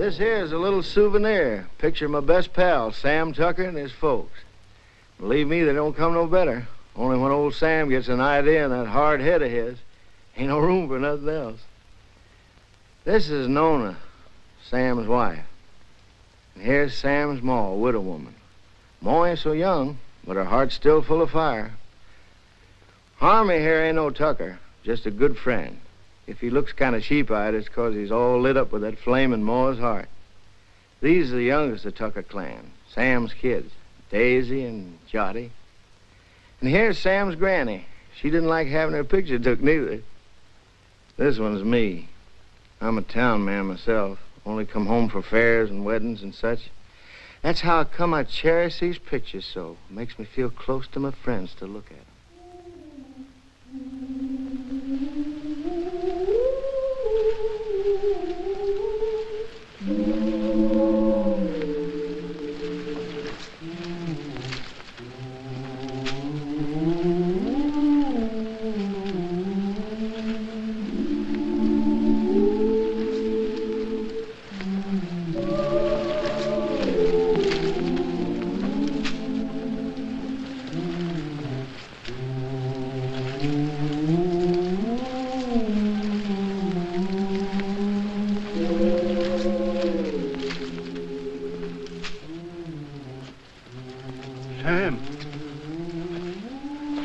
This here is a little souvenir. Picture of my best pal, Sam Tucker, and his folks. Believe me, they don't come no better. Only when old Sam gets an idea in that hard head of his, ain't no room for nothing else. This is Nona, Sam's wife. And here's Sam's ma, a widow woman. Ma ain't so young, but her heart's still full of fire. Harmy here ain't no Tucker, just a good friend. If he looks kind of sheep-eyed, it's 'cause he's all lit up with that flame in Ma's heart. These are the youngest of the Tucker clan, Sam's kids, Daisy and Jotty. And here's Sam's granny. She didn't like having her picture took neither. This one's me. I'm a town man myself, only come home for fairs and weddings and such. That's how come I cherish these pictures so. It makes me feel close to my friends to look at them.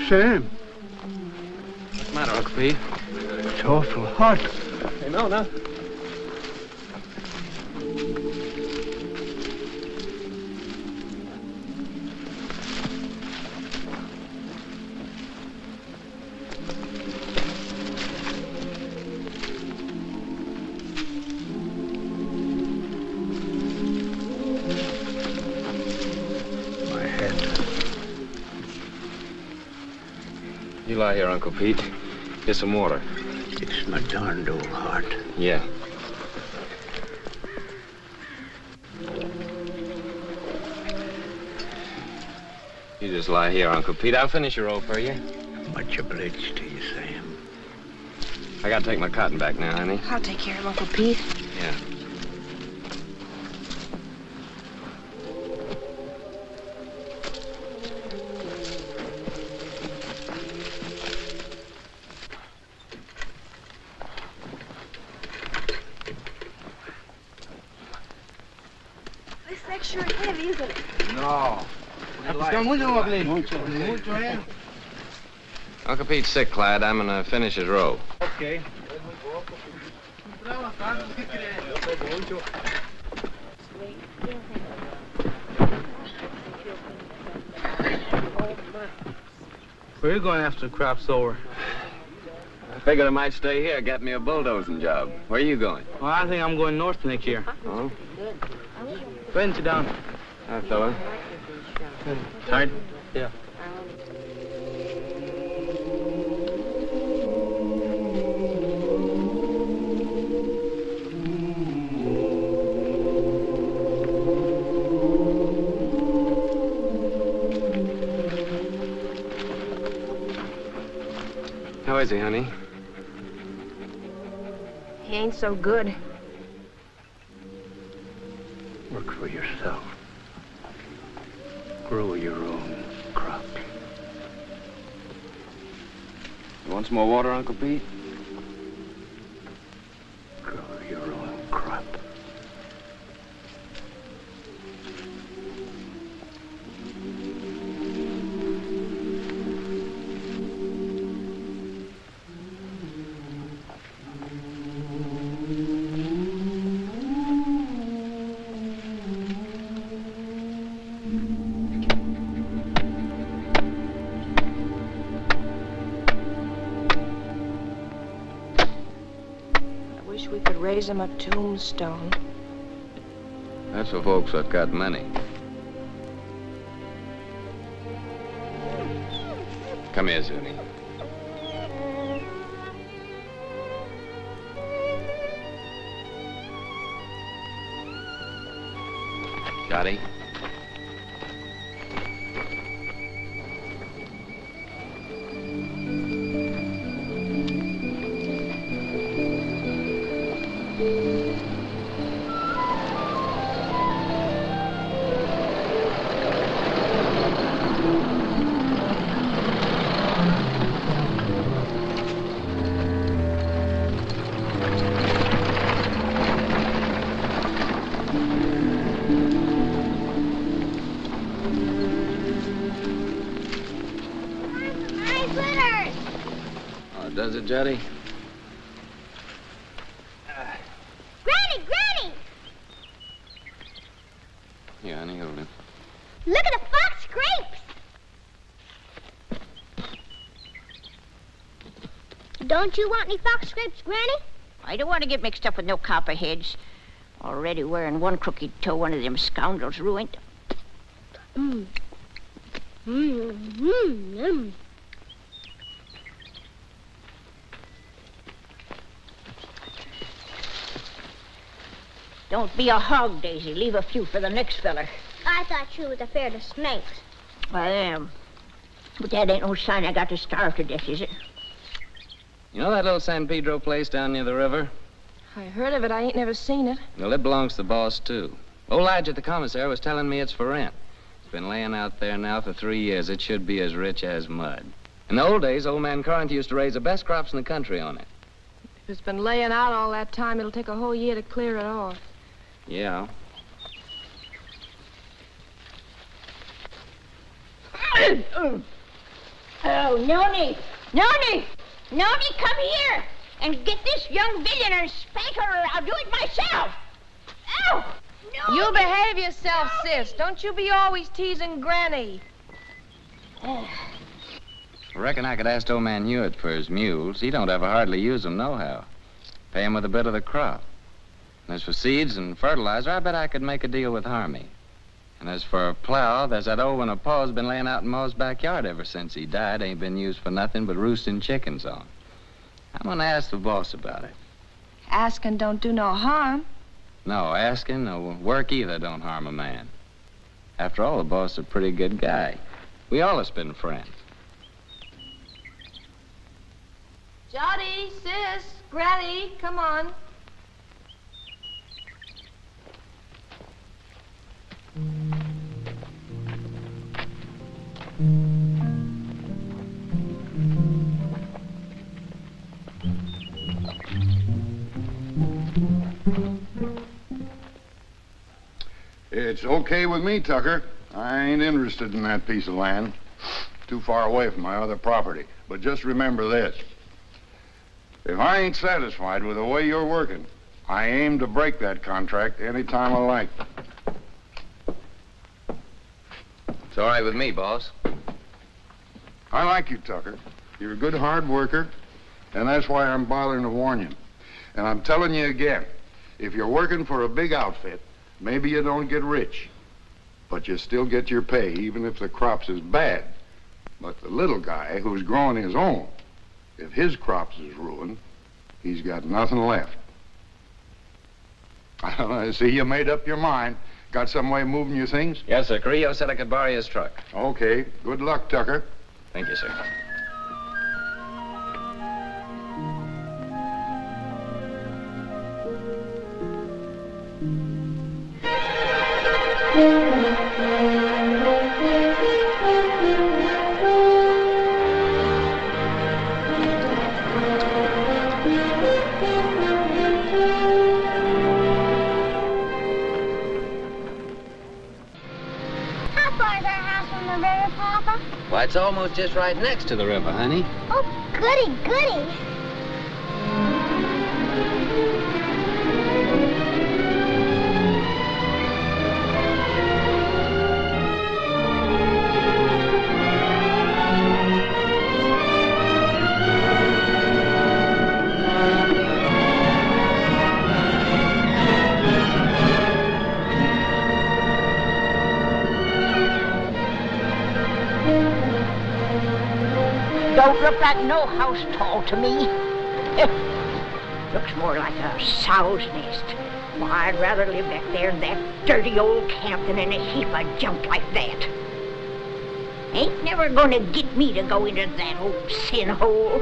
Sam. What's the matter, Uncle Pete? It's awful hot. Hey, Nona. You lie here, Uncle Pete. Get some water. It's my darned old heart. Yeah. You just lie here, Uncle Pete. I'll finish your roll for you. Much obliged to you, Sam. I gotta take my cotton back now, honey. I'll take care of Uncle Pete. Yeah. Sure heavy, isn't it? No. Uncle Pete's sick, Clyde. I'm gonna finish his row. Okay. Where are you going after the crop's over? I figured I might stay here, get me a bulldozing job. Where are you going? Well, I think I'm going north next year. Oh? Go ahead and sit down. Hi, fella. Tired? Yeah. How is he, honey? He ain't so good. Work for yourself. Grow your own crops. You want some more water, Uncle Pete? Grow your own crop. Raise him a tombstone. That's for folks that got money. Come here, Zuni. Johnny. Juddy. Granny, Granny! Here, honey, hold it. Look at the fox grapes! Don't you want any fox grapes, Granny? I don't want to get mixed up with no copperheads. Already wearing one crooked toe, one of them scoundrels ruined. Mmm. Mmm. Mmm. Mmm. Don't be a hog, Daisy. Leave a few for the next feller. I thought you was afraid of snakes. I am. But that ain't no sign I got to starve to death, is it? You know that little San Pedro place down near the river? I heard of it. I ain't never seen it. Well, it belongs to the boss, too. Old Lige at the commissary was telling me it's for rent. It's been laying out there now for 3 years. It should be as rich as mud. In the old days, old man Corinth used to raise the best crops in the country on it. If it's been laying out all that time, it'll take a whole year to clear it off. Yeah. Oh, Noni! Noni! Noni, come here and get this young villain and spank her, or I'll do it myself. Ow! No! You behave yourself, sis. Don't you be always teasing Granny. I reckon I could ask old man Hewitt for his mules. He don't ever hardly use them nohow. Pay him with a bit of the crop. And as for seeds and fertilizer, I bet I could make a deal with Harmy. And as for a plow, there's that old one of Pa's been laying out in Ma's backyard ever since he died. Ain't been used for nothing but roosting chickens on. I'm gonna ask the boss about it. Asking don't do no harm. No, asking or work either don't harm a man. After all, the boss is a pretty good guy. We all have been friends. Jody, sis, Granny, come on. It's okay with me, Tucker. I ain't interested in that piece of land. Too far away from my other property. But just remember this. If I ain't satisfied with the way you're working, I aim to break that contract any time I like. It's all right with me, boss. I like you, Tucker. You're a good hard worker, and that's why I'm bothering to warn you. And I'm telling you again, if you're working for a big outfit, maybe you don't get rich, but you still get your pay, even if the crops is bad. But the little guy who's growing his own, if his crops is ruined, he's got nothing left. I see you made up your mind. Got some way of moving your things? Yes, sir. Carrillo said I could borrow his truck. Okay. Good luck, Tucker. Thank you, sir. How far is our house from the river, Papa? Why, it's almost just right next to the river, honey. Oh, goody, goody. Don't look like no house tall to me. Looks more like a sow's nest. Why, I'd rather live back there in that dirty old camp than in a heap of junk like that. Ain't never gonna get me to go into that old sin hole.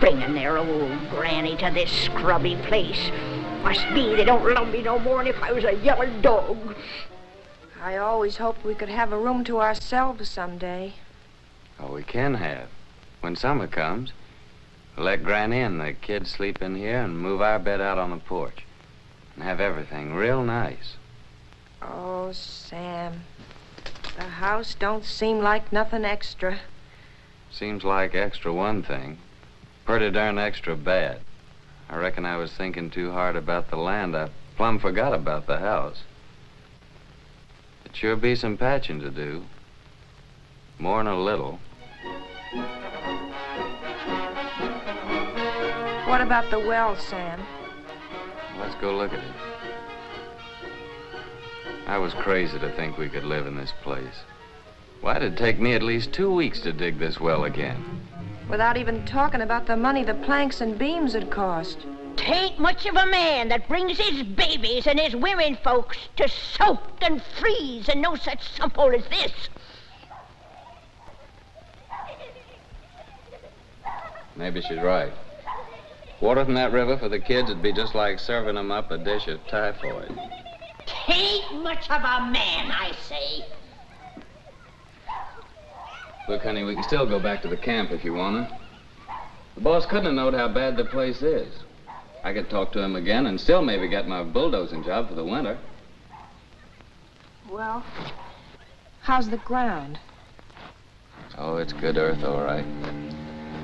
Bringing their old granny to this scrubby place. Must be they don't love me no more than if I was a yellow dog. I always hoped we could have a room to ourselves someday. Oh, we can have. When summer comes, we'll let Granny and the kids sleep in here and move our bed out on the porch. And have everything real nice. Oh, Sam. The house don't seem like nothing extra. Seems like extra one thing. Pretty darn extra bad. I reckon I was thinking too hard about the land. I plumb forgot about the house. It sure be some patching to do. More'n a little. What about the well, Sam? Let's go look at it. I was crazy to think we could live in this place. Why did it take me at least 2 weeks to dig this well again? Without even talking about the money the planks and beams had cost. Tain't much of a man that brings his babies and his women folks to soak and freeze and no such simple as this. Maybe she's right. Water from that river for the kids would be just like serving them up a dish of typhoid. Tain't much of a man, I say. Look, honey, we can still go back to the camp if you wanna. The boss couldn't have known how bad the place is. I could talk to him again and still maybe get my bulldozing job for the winter. Well, how's the ground? Oh, it's good earth, all right.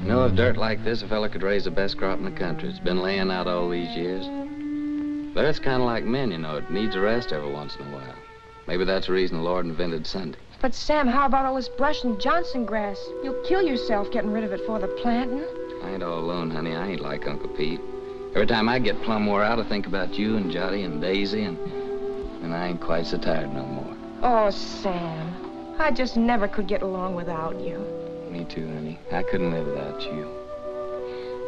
You know, if dirt like this, a fella could raise the best crop in the country. It's been laying out all these years. But it's kind of like men, you know. It needs a rest every once in a while. Maybe that's the reason the Lord invented Sunday. But, Sam, how about all this brush and Johnson grass? You'll kill yourself getting rid of it for the planting. I ain't all alone, honey. I ain't like Uncle Pete. Every time I get plumb wore out, I think about you and Jotty and Daisy, and I ain't quite so tired no more. Oh, Sam, I just never could get along without you. Me too, honey. I couldn't live without you.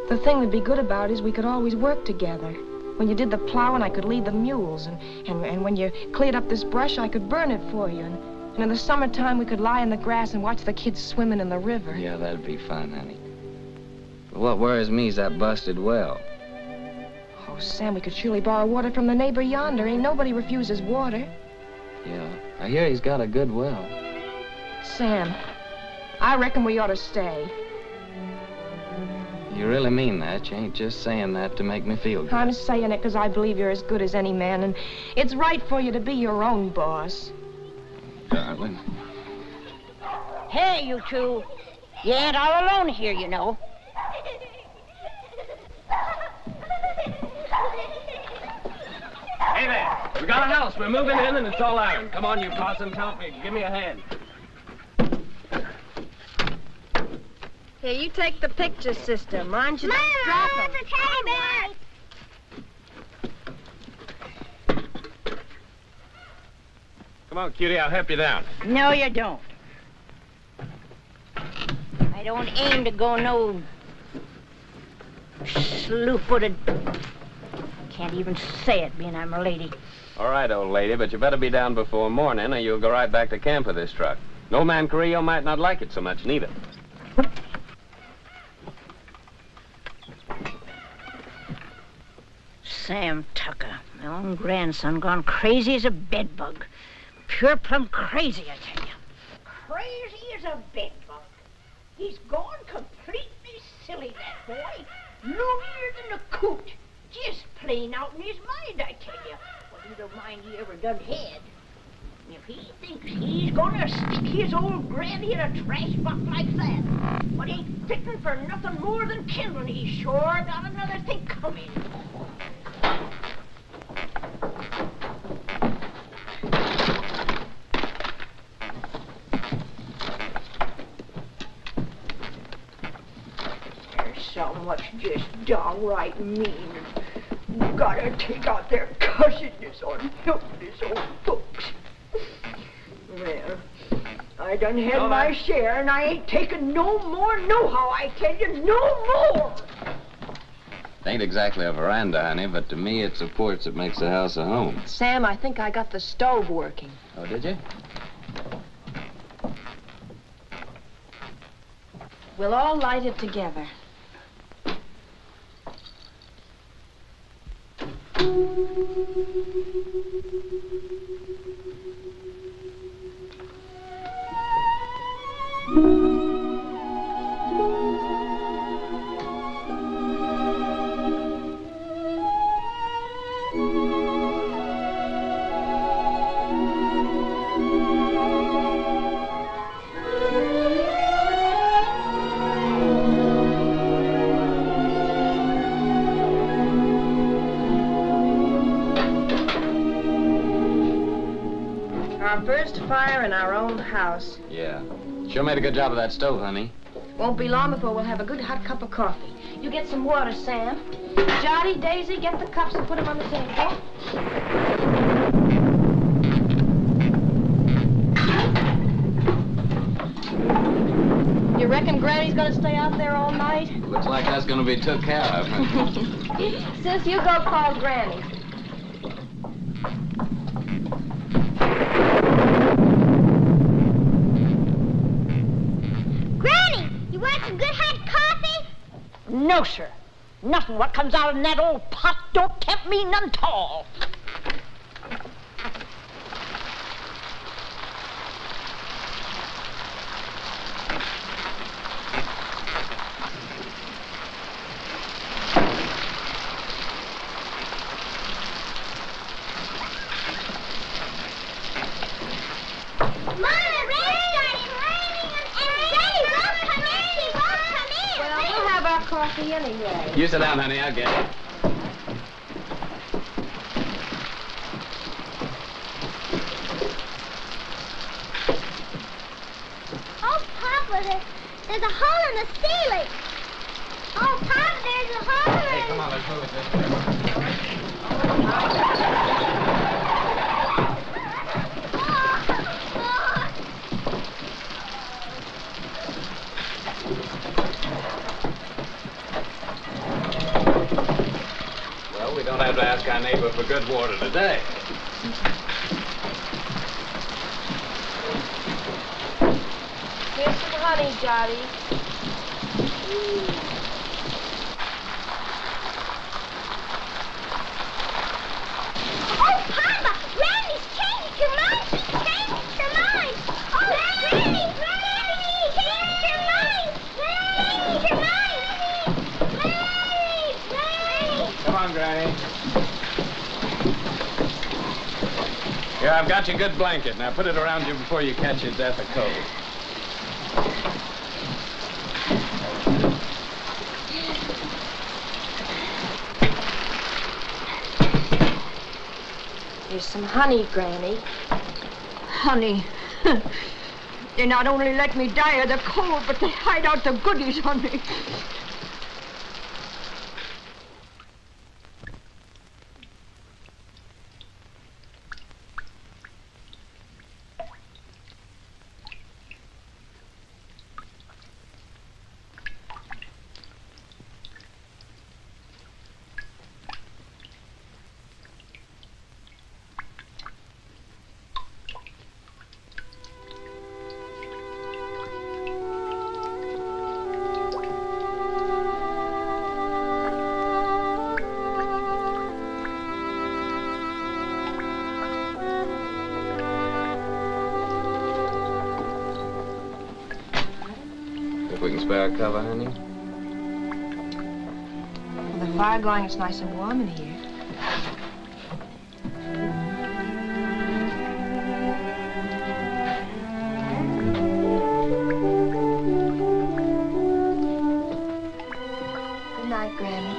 The thing that'd be good about it is we could always work together. When you did the plowing, I could lead the mules, and when you cleared up this brush, I could burn it for you. And in the summertime, we could lie in the grass and watch the kids swimming in the river. Yeah, that'd be fun, honey. But what worries me is that busted well. Oh, Sam, we could surely borrow water from the neighbor yonder. Ain't nobody refuses water. Yeah, I hear he's got a good well. Sam, I reckon we ought to stay. You really mean that? You ain't just saying that to make me feel good. I'm saying it because I believe you're as good as any man, and it's right for you to be your own boss. Darling. Hey, you two. You ain't all alone here, you know. Hey there, we got a house. We're moving in and it's all iron. Come on, you possum, help me. Give me a hand. Here, you take the picture, sister. Mind you Mama, don't drop 'em. there's a teddy bear. Come on, cutie, I'll help you down. No, you don't. I don't aim to go no slew-footed. Can't even say it, being I'm a lady. All right, old lady, but you better be down before morning or you'll go right back to camp with this truck. No man Carrillo might not like it so much, neither. Sam Tucker, my own grandson, gone crazy as a bedbug. Pure plumb crazy, I tell you. Crazy as a bedbug. He's gone completely silly, that boy. Loonier than a coot. Just plain out in his mind, I tell you. Whatever mind he ever done had. If he thinks he's gonna stick his old granny in a trash box like that, but ain't fitting for nothing more than kindling, he's sure got another thing coming. There's so much just downright mean. Gotta take out their cussedness on helpless old folks. Well, I done had my share, and I ain't taking no more nohow, I tell you, no more! It ain't exactly a veranda, honey, but to me it's a porch that makes the house a home. Sam, I think I got the stove working. Oh, did you? We'll all light it together. First fire in our own house. Yeah. Sure made a good job of that stove, honey. Won't be long before we'll have a good hot cup of coffee. You get some water, Sam. Johnny, Daisy, get the cups and put them on the table. You reckon Granny's gonna stay out there all night? Looks like that's gonna be took care of. Since you go call Granny. Granny, you want some good hot coffee? No, sir. Nothing what comes out in that old pot don't tempt me none at all. Coffee anyway. You sit down, honey. I'll get it. Oh, Papa, there's a hole in the ceiling. Oh, Papa, there's a hole in the... Hey, come on, let's move it this way. We don't have to ask our neighbor for good water today. Here's some honey, Johnny. Oh, Papa, Granny's changed her mind. She's changed her mind. Oh, Granny, changed her mind. Changed her mind. Granny. Come on, Granny. Here, I've got your good blanket. Now put it around you before you catch your death of cold. Here's some honey, Granny. Honey, they not only let me die of the cold, but they hide out the goodies on me. We can spare a cover, honey. With the fire going, it's nice and warm in here. Good night, Granny.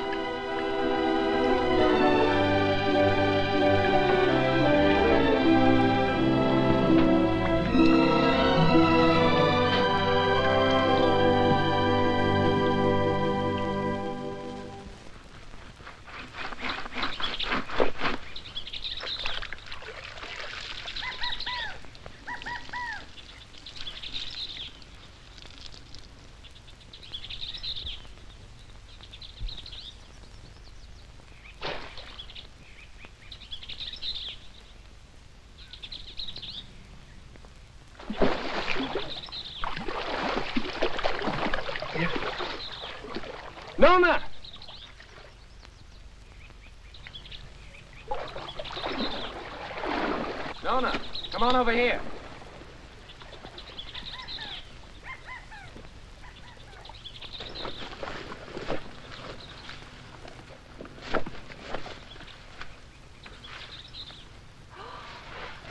Nona! Nona, come on over here.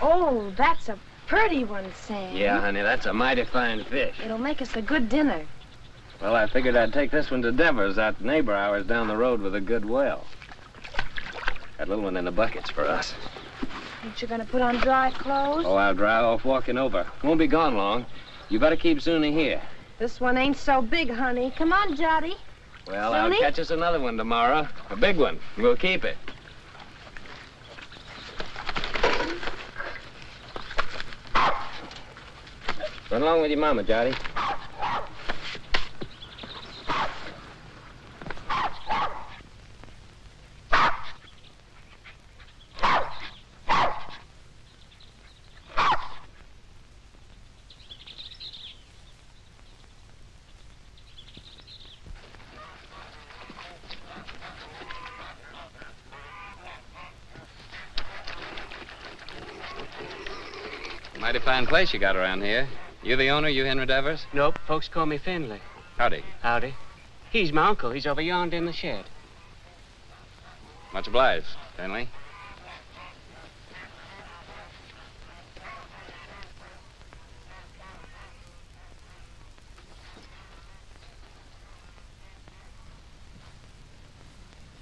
Oh, that's a pretty one, Sam. Yeah, honey, that's a mighty fine fish. It'll make us a good dinner. Well, I figured I'd take this one to Devers, that neighbor of ours down the road with a good well. That little one in the bucket's for us. Ain't you gonna put on dry clothes? Oh, I'll drive off walking over. Won't be gone long. You better keep Zuni here. This one ain't so big, honey. Come on, Jody. Well, Zuni? I'll catch us another one tomorrow. A big one. We'll keep it. Run along with your mama, Jody. Mighty fine place you got around here. You the owner, you Henry Devers? Nope, folks call me Finley. Howdy. Howdy. He's my uncle. He's over yonder in the shed. Much obliged, Finley.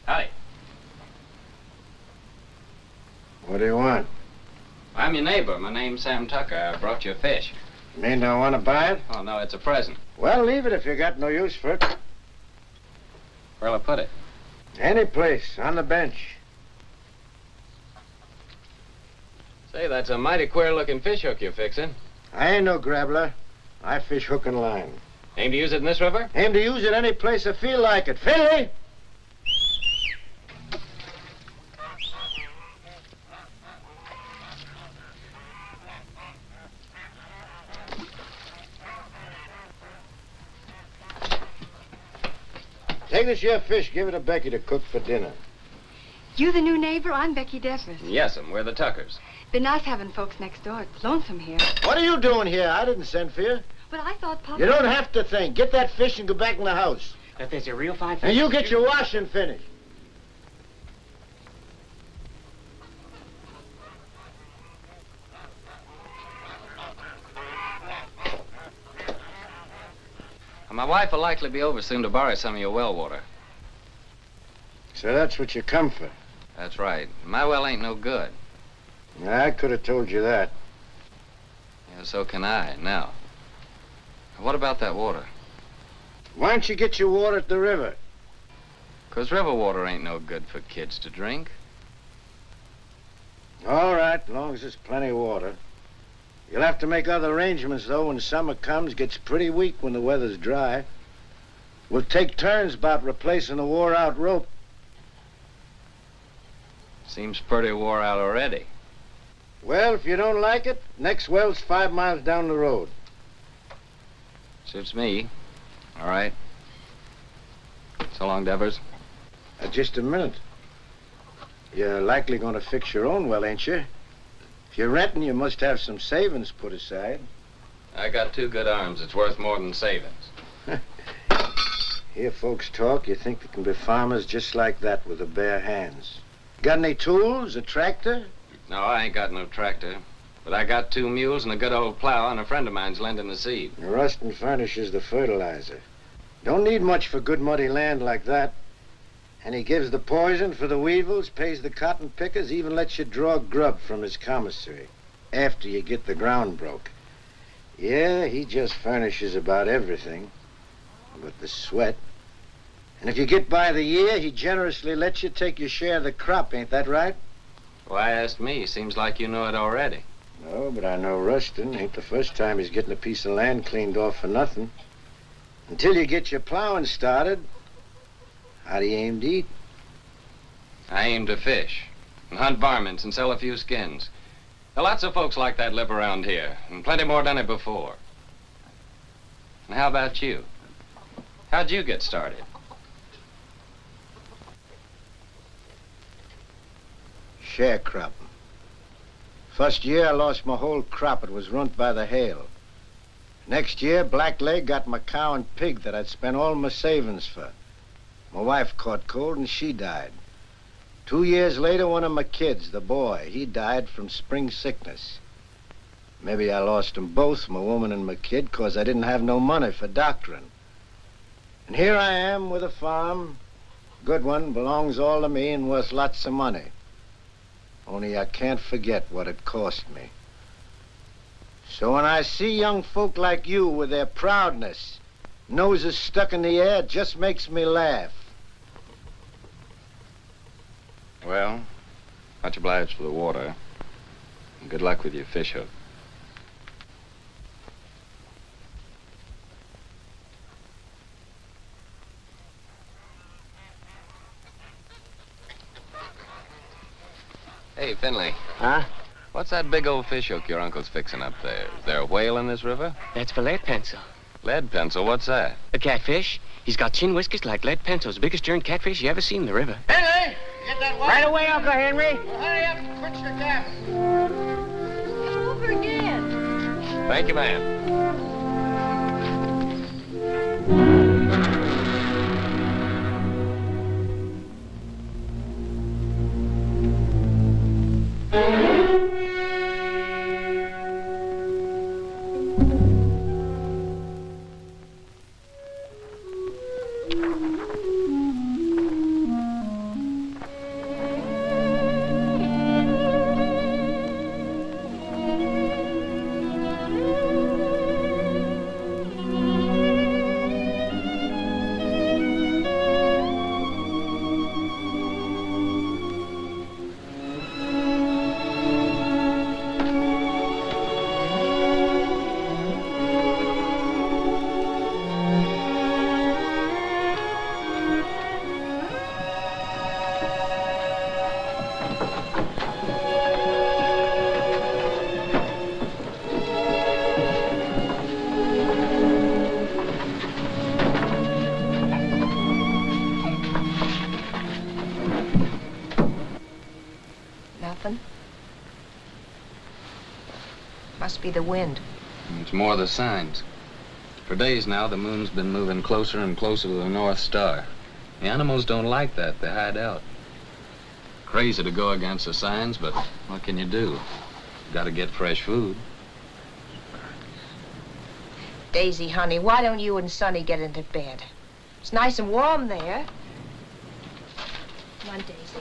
Howdy. What do you want? I'm your neighbor. My name's Sam Tucker. I brought you a fish. You mean don't want to buy it? Oh, no, it's a present. Well, leave it if you got no use for it. Where'll I put it? Any place, on the bench. Say, that's a mighty queer-looking fish hook you're fixing. I ain't no grabbler. I fish hook and line. Aim to use it in this river? Aim to use it any place I feel like it. Finley! Take this here fish, give it to Becky to cook for dinner. You the new neighbor? I'm Becky Devers. Yes'm, we're the Tuckers. Been nice having folks next door. It's lonesome here. What are you doing here? I didn't send for you. But I thought Papa... You don't have to think. Get that fish and go back in the house. If there's a real fine fish... And you get your washing finished. My wife will likely be over soon to borrow some of your well water. So that's what you come for. That's right. My well ain't no good. I could have told you that. Yeah, so can I. Now, what about that water? Why don't you get your water at the river? 'Cause river water ain't no good for kids to drink. All right, as long as there's plenty of water. You'll have to make other arrangements, though, when summer comes. Gets pretty weak when the weather's dry. We'll take turns about replacing the wore-out rope. Seems pretty wore out already. Well, if you don't like it, next well's 5 miles down the road. Suits me. All right. So long, Devers. Just a minute. You're likely going to fix your own well, ain't you? If you're renting, you must have some savings put aside. I got 2 good arms. It's worth more than savings. Hear folks talk, you think there can be farmers just like that with the bare hands. Got any tools, a tractor? No, I ain't got no tractor. But I got 2 mules and a good old plow, and a friend of mine's lending the seed. The Rustin furnishes the fertilizer. Don't need much for good muddy land like that. And he gives the poison for the weevils, pays the cotton pickers, even lets you draw grub from his commissary after you get the ground broke. Yeah, he just furnishes about everything but the sweat. And if you get by the year, he generously lets you take your share of the crop, ain't that right? Why ask me? Seems like you know it already. No, but I know Rustin. Ain't the first time he's getting a piece of land cleaned off for nothing. Until you get your plowing started, how do you aim to eat? I aim to fish and hunt varmints and sell a few skins. There are lots of folks like that live around here, and plenty more done it before. And how about you? How'd you get started? Sharecropping. First year, I lost my whole crop. It was ruined by the hail. Next year, Blackleg got my cow and pig that I'd spent all my savings for. My wife caught cold and she died. 2 years later, one of my kids, the boy, he died from spring sickness. Maybe I lost them both, my woman and my kid, 'cause I didn't have no money for doctoring. And here I am with a farm. Good one, belongs all to me and worth lots of money. Only I can't forget what it cost me. So when I see young folk like you with their proudness, noses stuck in the air, it just makes me laugh. Well, much obliged for the water. And good luck with your fish hook. Hey, Finley. Huh? What's that big old fish hook your uncle's fixing up there? Is there a whale in this river? That's for lead pencil. Lead pencil? What's that? A catfish. He's got chin whiskers like lead pencils. Biggest darn catfish you ever seen in the river. Henry, get that water. Right away, Uncle Henry. Well, hurry up and quit your gabbing. Over again. Thank you, ma'am. Nothing? Must be the wind. It's more the signs. For days now, the moon's been moving closer and closer to the North Star. The animals don't like that. They hide out. Crazy to go against the signs, but what can you do? Gotta get fresh food. Daisy, honey, why don't you and Sonny get into bed? It's nice and warm there. Come on, Daisy.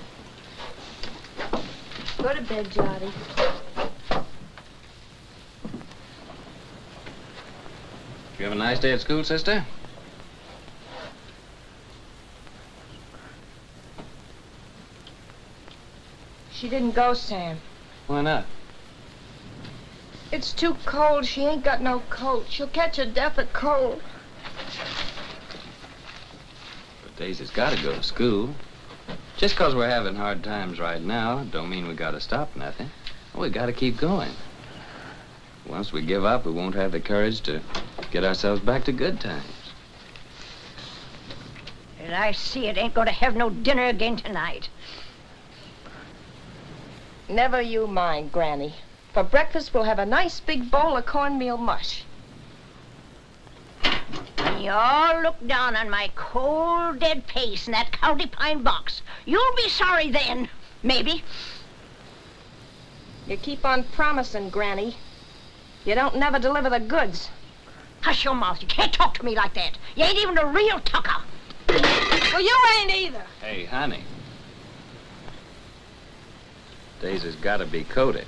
Go to bed, Johnny. You have a nice day at school, sister? She didn't go, Sam. Why not? It's too cold. She ain't got no coat. She'll catch a death of cold. But Daisy's gotta go to school. Just 'cause we're having hard times right now, don't mean we gotta stop nothing. We gotta keep going. Once we give up, we won't have the courage to get ourselves back to good times. And I see it ain't gonna have no dinner again tonight. Never you mind, Granny. For breakfast, we'll have a nice big bowl of cornmeal mush. When you all look down on my cold, dead face in that county pine box, you'll be sorry then, maybe. You keep on promising, Granny. You don't never deliver the goods. Hush your mouth. You can't talk to me like that. You ain't even a real tucker. Well, you ain't either. Hey, honey. Daisy's gotta be coated.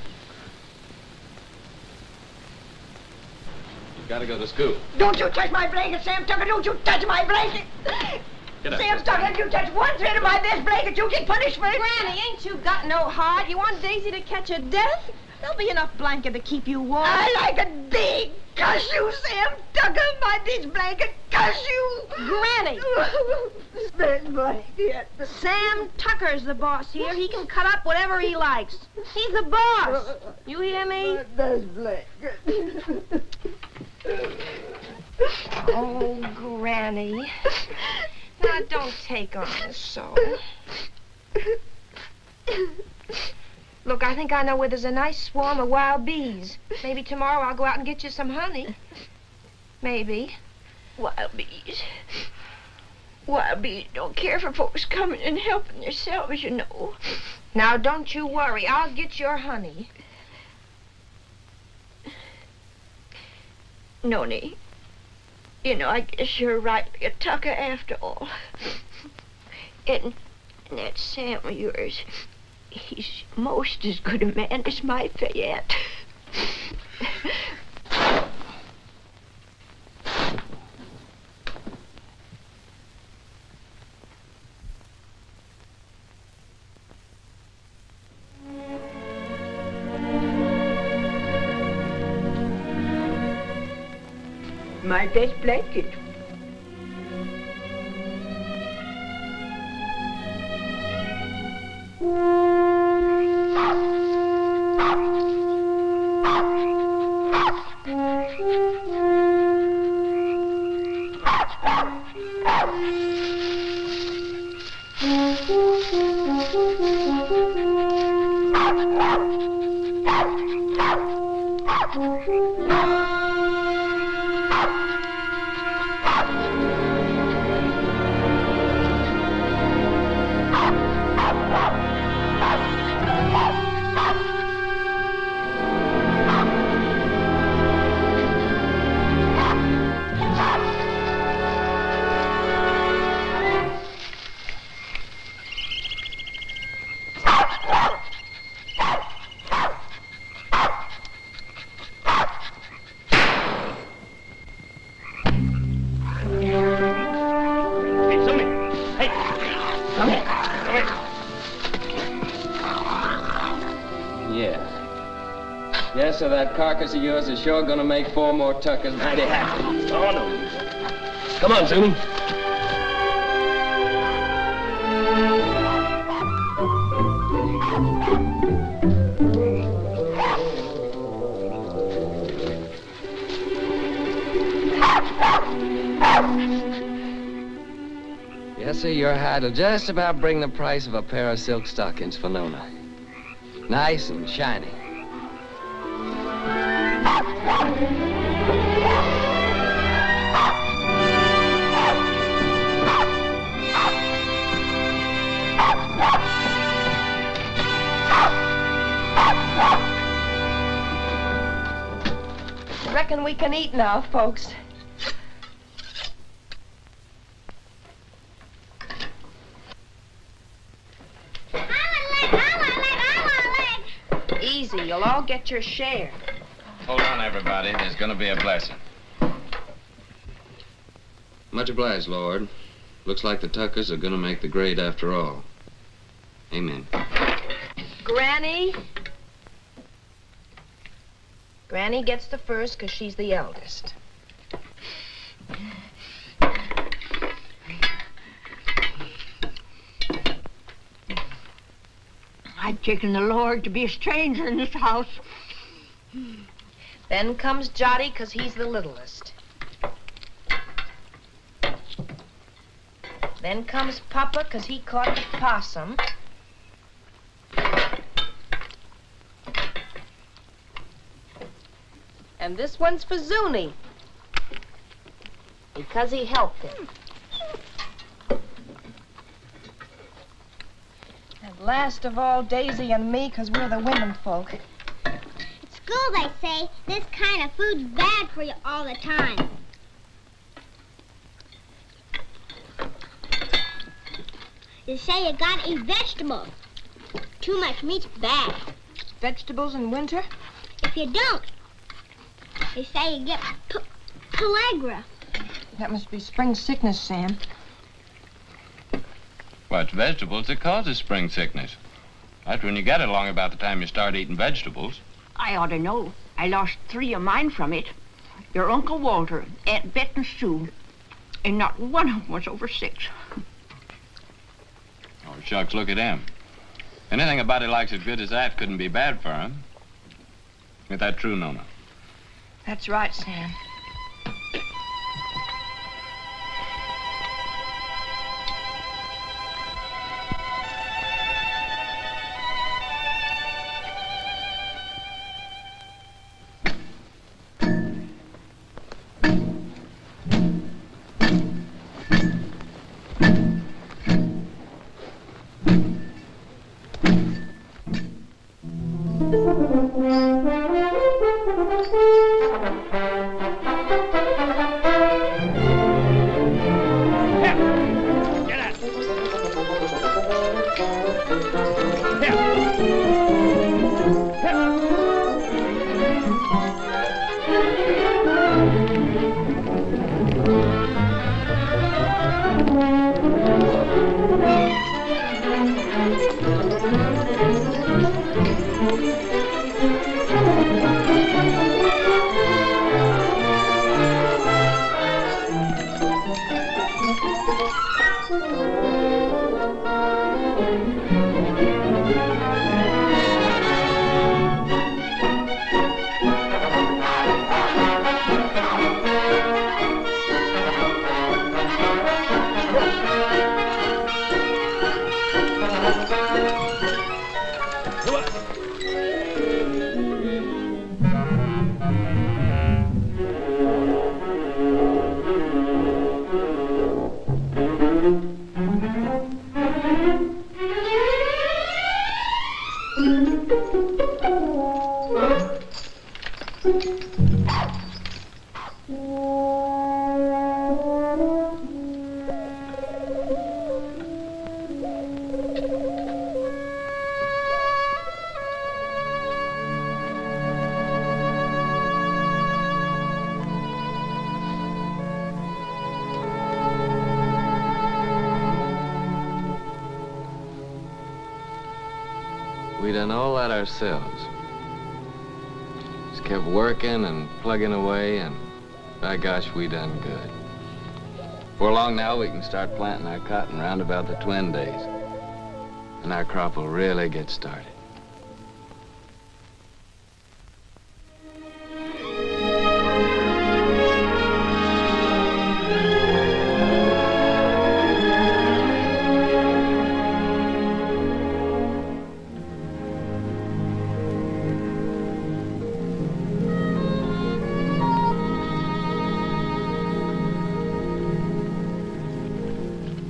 She's gotta go to school. Don't you touch my blanket, Sam Tucker. Don't you touch my blanket. Get up, Sam sister. Tucker, if you touch one thread of my best blanket, you get punishment. Granny, ain't you got no heart? You want Daisy to catch a death? There'll be enough blanket to keep you warm. I like a big cuss you, Sam Tucker. My bitch blanket, cuss you. Granny! Bed blanket. Sam Tucker's the boss here. He can cut up whatever he likes. He's the boss. You hear me? Bed blanket. Oh, Granny. Now, don't take on this so. Look, I think I know where there's a nice swarm of wild bees. Maybe tomorrow I'll go out and get you some honey. Maybe. Wild bees. Wild bees don't care for folks coming and helping themselves, you know. Now, don't you worry. I'll get your honey. Noni, you know, I guess you're rightly a tucker after all. And that Sam of yours, He's most as good a man as my Fayette. My best blanket. So that carcass of yours is sure gonna make 4 more tuckers mighty happy. Oh, no. Come on, Zuni. Yes, sir, your hide'll just about bring the price of a pair of silk stockings for Nona. Nice and shiny. Reckon we can eat now, folks. Easy, you'll all get your share. Hold on, everybody. There's gonna be a blessing. Much obliged, Lord. Looks like the Tuckers are gonna make the grade after all. Amen. Granny? Granny gets the first because she's the eldest. I've taken the Lord to be a stranger in this house. Then comes Jotty because he's the littlest. Then comes Papa because he caught the possum. And this one's for Zuni because he helped him. And last of all, Daisy and me because we're the women folk. At school they say this kind of food's bad for you all the time. They say you gotta eat vegetables. Too much meat's bad. Vegetables in winter? If you don't, they say you get pellagra. That must be spring sickness, Sam. Well, it's vegetables that causes spring sickness. That's when you get it along about the time you start eating vegetables. I ought to know. I lost 3 of mine from it. Your Uncle Walter, Aunt Bet and Sue. And not one of them was over 6. Oh, shucks, look at him. Anything a body likes as good as that couldn't be bad for him. Is that true, Nona? That's right, Sam. We done all that ourselves. Just kept working and plugging away, and by gosh, we done good. Before long now, we can start planting our cotton round about the twin days. And our crop will really get started.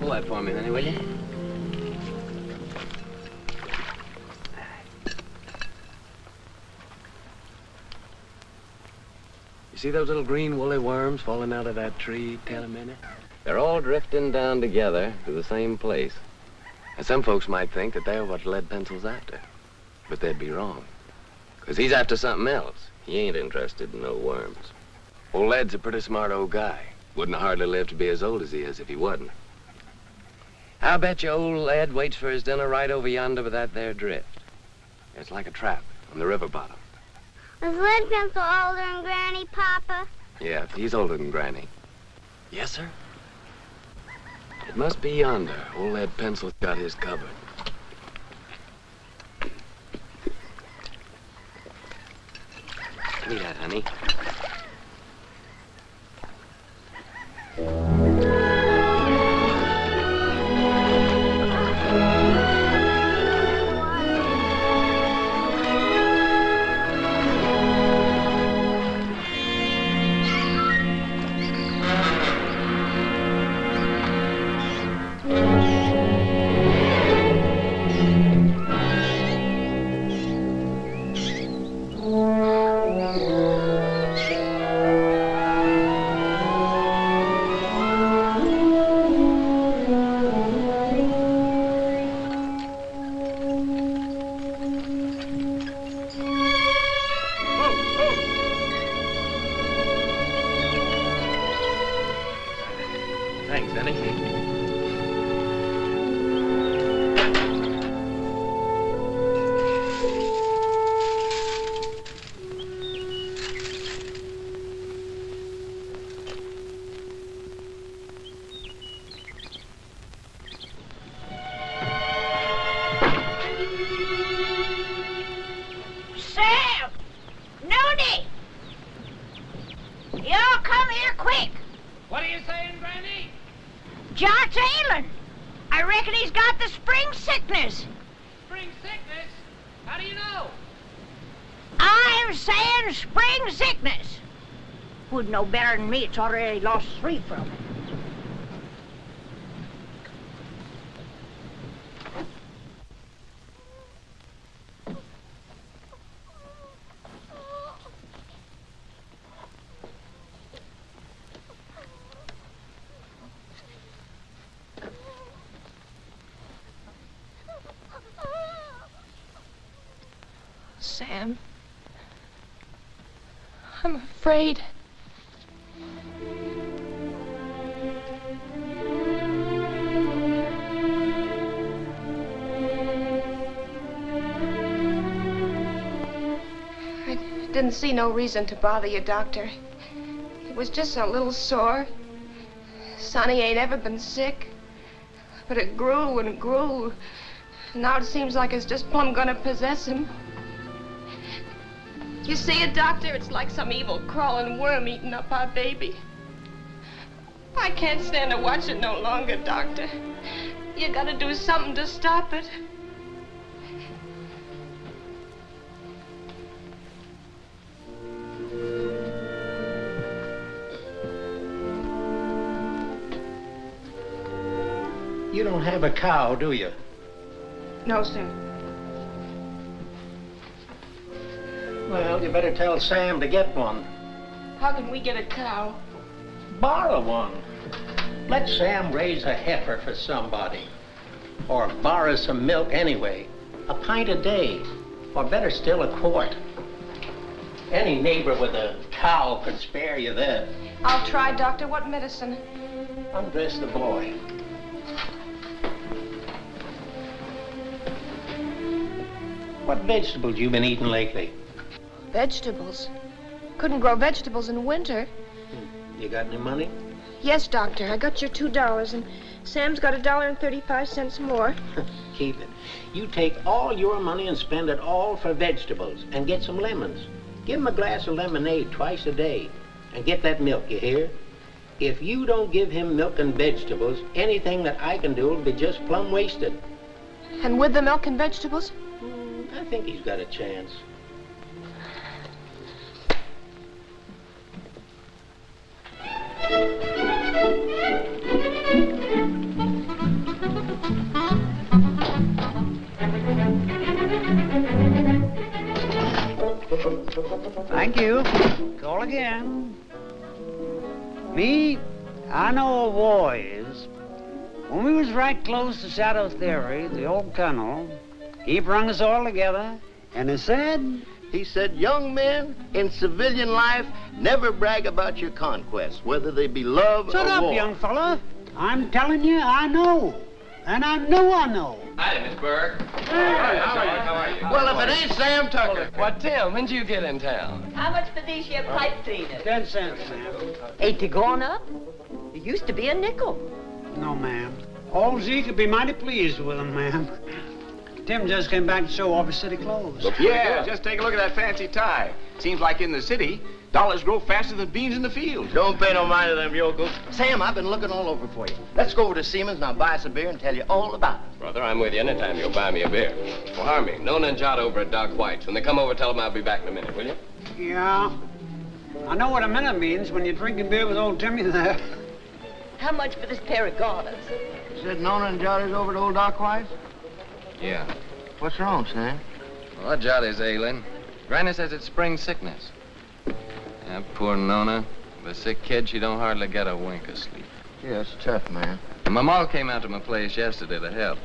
Pull that for me, honey, will you? You see those little green woolly worms falling out of that tree, Tell a minute? They're all drifting down together to the same place. And some folks might think that they're what Lead Pencil's after. But they'd be wrong. 'Cause he's after something else. He ain't interested in no worms. Old Lead's a pretty smart old guy. Wouldn't hardly live to be as old as he is if he wasn't. I'll bet you old Lead waits for his dinner right over yonder with that there drift. It's like a trap on the river bottom. Is Lead Pencil older than Granny, Papa? Yeah, he's older than Granny. Yes, sir? It must be yonder. Old Lead Pencil's got his covered. Give me that, honey. Thanks, honey. Sam! Nooney! Y'all come here quick. What are you saying, Granny? John's ailing. I reckon he's got the spring sickness. Spring sickness? How do you know? I'm saying spring sickness. Who'd know better than me? It's already lost 3 from it. Sam, I'm afraid. I didn't see no reason to bother you, Doctor. It was just a little sore. Sonny ain't ever been sick. But it grew and it grew. Now it seems like it's just plumb gonna possess him. You see it, Doctor? It's like some evil crawling worm eating up our baby. I can't stand to watch it no longer, Doctor. You gotta do something to stop it. You don't have a cow, do you? No, sir. Well, you better tell Sam to get one. How can we get a cow? Borrow one. Let Sam raise a heifer for somebody. Or borrow some milk anyway. A pint a day. Or better still, a quart. Any neighbor with a cow could spare you that. I'll try, Doctor. What medicine? Undress the boy. What vegetables you been eating lately? Vegetables. Couldn't grow vegetables in winter. You got any money? Yes, Doctor. I got your $2, and Sam's got $1.35 more. Keep it. You take all your money and spend it all for vegetables and get some lemons. Give him a glass of lemonade twice a day and get that milk, you hear? If you don't give him milk and vegetables, anything that I can do will be just plumb wasted. And with the milk and vegetables? I think he's got a chance. Thank you. Call again. Me, I know a war is. When we was right close to Shadow Theory, the old colonel, he brung us all together, and he said... He said, young men in civilian life, never brag about your conquests, whether they be love or war. Shut up, young fella. I'm telling you, I know. And I know I know. Hi, Miss Burke. Hey, How are you? Well, if it ain't Sam Tucker. What, Tim? When'd you get in town? How much for these here pipe cleaners? 10 cents, ma'am. Ain't they gone up? It used to be a nickel. No, ma'am. Old Z could be mighty pleased with them, ma'am. Tim just came back to show off his city clothes. Yeah, just take a look at that fancy tie. Seems like in the city, dollars grow faster than beans in the field. Don't pay no mind to them yokels. Sam, I've been looking all over for you. Let's go over to Seaman's and I'll buy us a beer and tell you all about it. Brother, I'm with you anytime you'll buy me a beer. Well, Harmy, Nona and Jot over at Doc White's. When they come over, tell them I'll be back in a minute, will you? Yeah. I know what a minute means when you're drinking beer with old Timmy there. How much for this pair of garters? You said Nona and Jottie's over to old Doc White's? Yeah. What's wrong, Sam? Well, Jottie's ailing. Granny says it's spring sickness. Yeah, poor Nona. The sick kid, she don't hardly get a wink of sleep. Yeah, it's tough, man. And my ma came out to my place yesterday to help.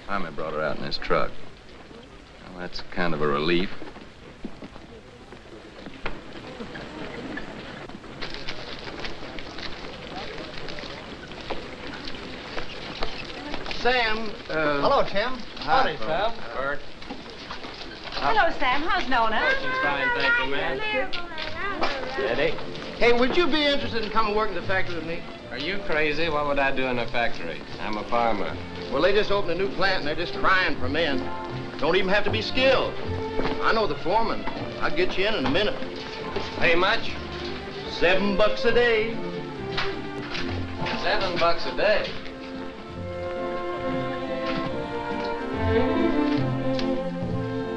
Harmy brought her out in his truck. Well, that's kind of a relief. Sam, Hello, Tim. Howdy, Sam. Bert. Hello, Sam. How's Nona? She's fine, thank you, man. Eddie? Hey, would you be interested in coming work in the factory with me? Are you crazy? What would I do in a factory? I'm a farmer. Well, they just opened a new plant and they're just crying for men. Don't even have to be skilled. I know the foreman. I'll get you in a minute. Pay much? $7 a day. $7 a day?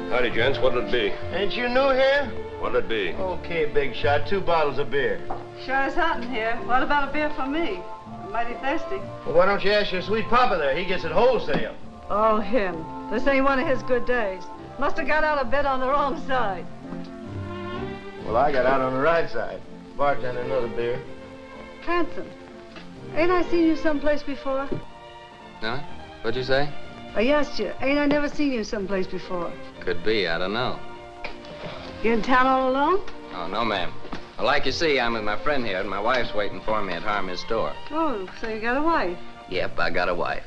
Howdy, gents. What'll it be? Ain't you new here? What'll it be? Okay, big shot. 2 bottles of beer. Sure is hot in here. What about a beer for me? I'm mighty thirsty. Well, why don't you ask your sweet papa there? He gets it wholesale. Oh, him. This ain't one of his good days. Must have got out of bed on the wrong side. Well, I got out on the right side. Bartender, another beer. Hanson, ain't I seen you someplace before? Huh? What'd you say? I asked you, ain't I never seen you someplace before? Could be, I don't know. You in town all alone? Oh, no, ma'am. Well, like you see, I'm with my friend here, and my wife's waiting for me at Harmy's store. Oh, so you got a wife. Yep, I got a wife.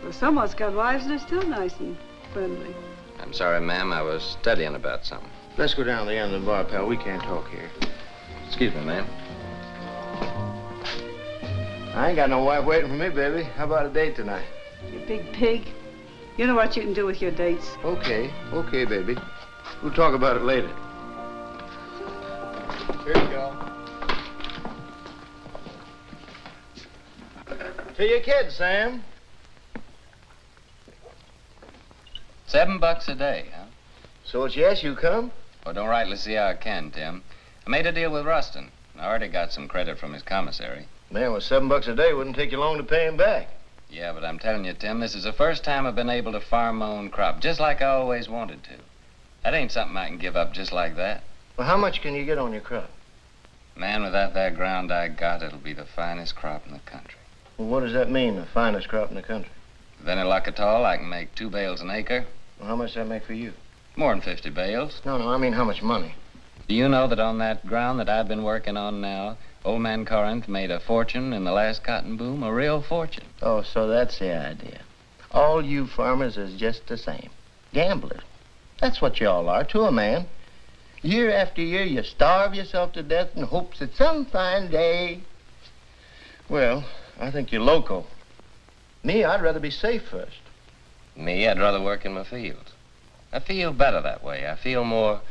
Well, someone's got wives and they're still nice and friendly. I'm sorry, ma'am. I was studying about something. Let's go down to the end of the bar, pal. We can't talk here. Excuse me, ma'am. I ain't got no wife waiting for me, baby. How about a date tonight? You big pig. You know what you can do with your dates. Okay, baby. We'll talk about it later. Here you go. To your kids, Sam. $7 a day, huh? So it's yes, you come? Well, don't rightly see how I can, Tim. I made a deal with Rustin. I already got some credit from his commissary. Man, with $7 a day, wouldn't take you long to pay him back. Yeah, but I'm telling you, Tim, this is the first time I've been able to farm my own crop, just like I always wanted to. That ain't something I can give up just like that. Well, how much can you get on your crop? Man, without that ground I got, it'll be the finest crop in the country. Well, what does that mean, the finest crop in the country? With any luck at all, I can make 2 bales an acre. Well, how much does that make for you? More than 50 bales. No, I mean how much money? Do you know that on that ground that I've been working on now, old man Corinth made a fortune in the last cotton boom, a real fortune. Oh, so that's the idea. All you farmers is just the same. Gamblers. That's what you all are, to a man. Year after year, you starve yourself to death in hopes that some fine day... Well, I think you're loco. Me, I'd rather be safe first. Me, I'd rather work in my fields. I feel better that way. I feel more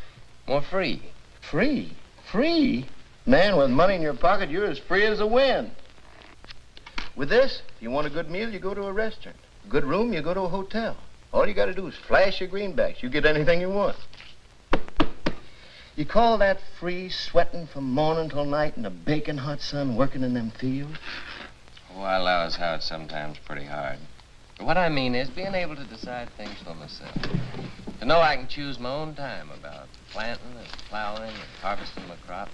free. Free? Free? Man, with money in your pocket, you're as free as the wind. With this, if you want a good meal, you go to a restaurant. A good room, you go to a hotel. All you got to do is flash your greenbacks. You get anything you want. You call that free, sweating from morning till night in the baking hot sun, working in them fields? Oh, I allow as how it's sometimes pretty hard. But what I mean is being able to decide things for myself. To know I can choose my own time about planting and plowing and harvesting my crop.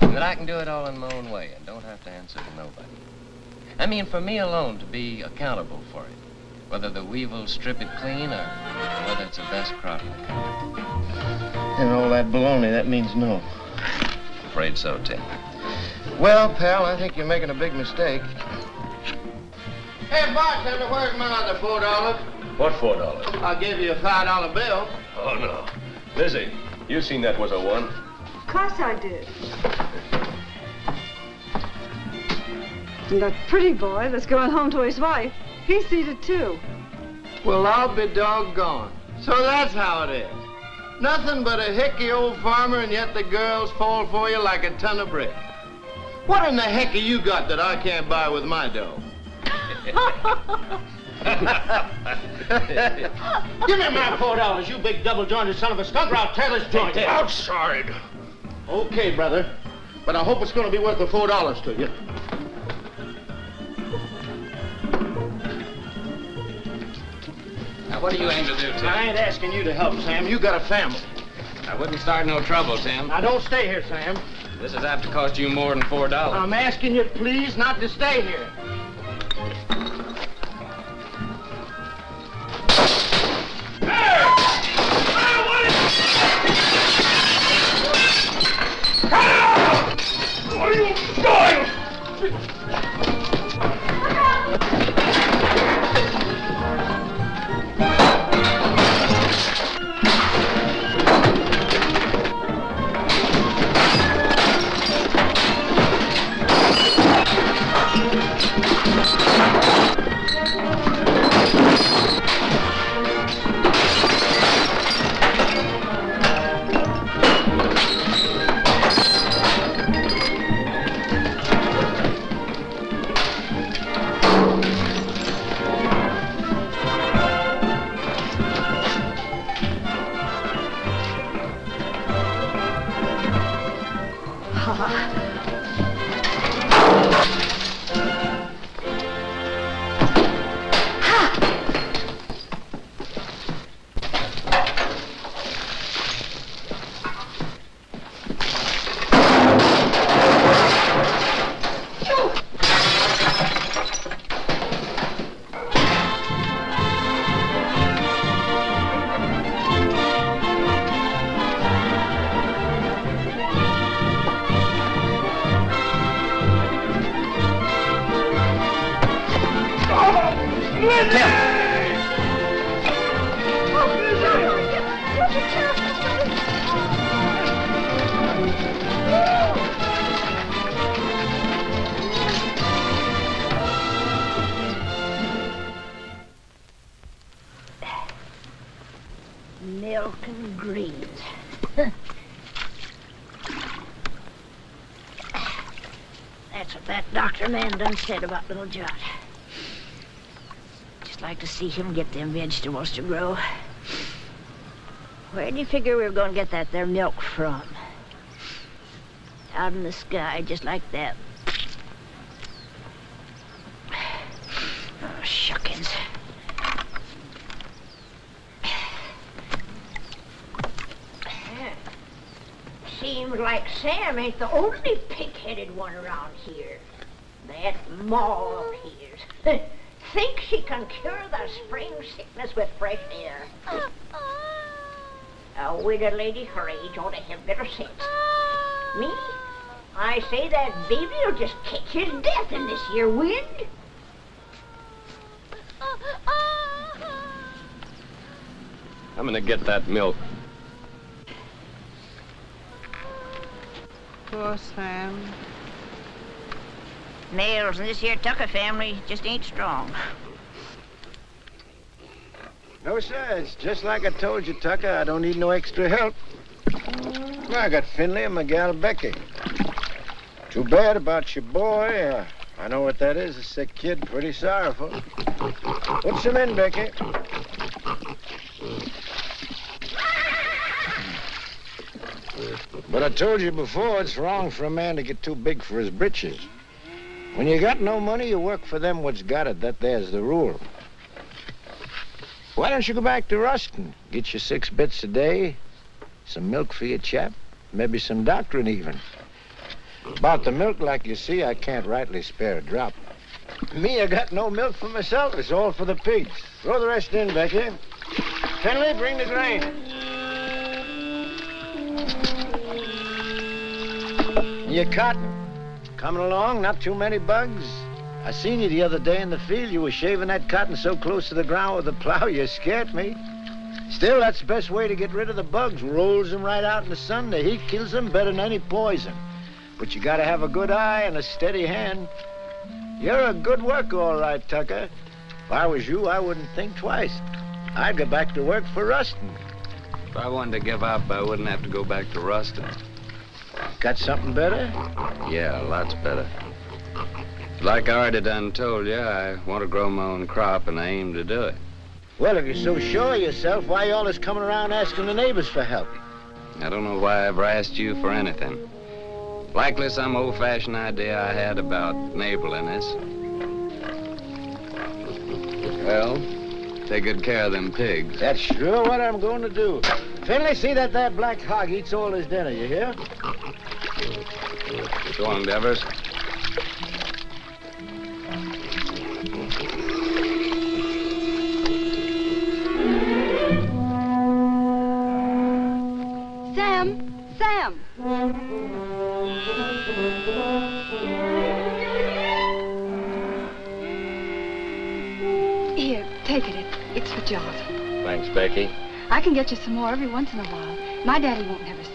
And that I can do it all in my own way and don't have to answer to nobody. I mean, for me alone to be accountable for it. Whether the weevils strip it clean or whether it's the best crop in the country. And all that baloney, that means no. Afraid so, Tim. Well, pal, I think you're making a big mistake. Hey, bartender, where's my other $4? What $4? I'll give you a $5 bill. Oh, no. Lizzie, you seen that was a 1. Of course I did. And that pretty boy that's going home to his wife, he sees it too. Well, I'll be doggone. So that's how it is. Nothing but a hicky old farmer, and yet the girls fall for you like a ton of brick. What in the heck have you got that I can't buy with my dough? Give me my $4, you big double-jointed son of a skunk, or I'll tear this joint. Outside. Okay, brother. But I hope it's going to be worth the $4 to you. Now, what do you aim to do, Tim? I ain't asking you to help, Sam. You got a family. I wouldn't start no trouble, Tim. Now, don't stay here, Sam. This is apt to cost you more than $4. I'm asking you, please, not to stay here. What are you doing? Milk and greens. That's what that doctor man done said about little John. Just like to see him get them vegetables to grow. Where do you figure we were going to get that there milk from? Out in the sky, just like that. Oh, shuckins. seems like Sam ain't the only pig-headed one around here. That ma of his thinks she can cure the spring sickness with fresh air. A widow lady her age ought to have better sense. Me? I say that baby'll just catch his death in this here wind. I'm gonna get that milk. Poor Sam. Nails in this here Tucker family just ain't strong. No, sir. It's just like I told you, Tucker. I don't need no extra help. I got Finley and my gal Becky. Too bad about your boy. I know what that is, a sick kid. Pretty sorrowful. Put some in, Becky. But I told you before, it's wrong for a man to get too big for his britches. When you got no money, you work for them what's got it. That there's the rule. Why don't you go back to Ruston? Get you 6 bits a day, some milk for your chap, maybe some doctrine even. About the milk, like you see, I can't rightly spare a drop. Me, I got no milk for myself. It's all for the pigs. Throw the rest in, Becky. Finley, bring the grain. Your cotton. Coming along, not too many bugs. I seen you the other day in the field. You were shaving that cotton so close to the ground with the plow, you scared me. Still, that's the best way to get rid of the bugs. Rolls them right out in the sun. The heat kills them better than any poison. But you gotta have a good eye and a steady hand. You're a good worker, all right, Tucker. If I was you, I wouldn't think twice. I'd go back to work for Ruston. If I wanted to give up, I wouldn't have to go back to Ruston. Got something better? Yeah, lots better. Like I already done told you, I want to grow my own crop, and I aim to do it. Well, if you're so sure of yourself, why you always coming around asking the neighbors for help? I don't know why I ever asked you for anything. Likely some old-fashioned idea I had about neighborliness. Well, take good care of them pigs. That's sure what I'm going to do. Finley, see that black hog eats all his dinner, you hear? So long, Devers. Sam! Here, take it. It's for John. Thanks, Becky. I can get you some more every once in a while. My daddy won't never see.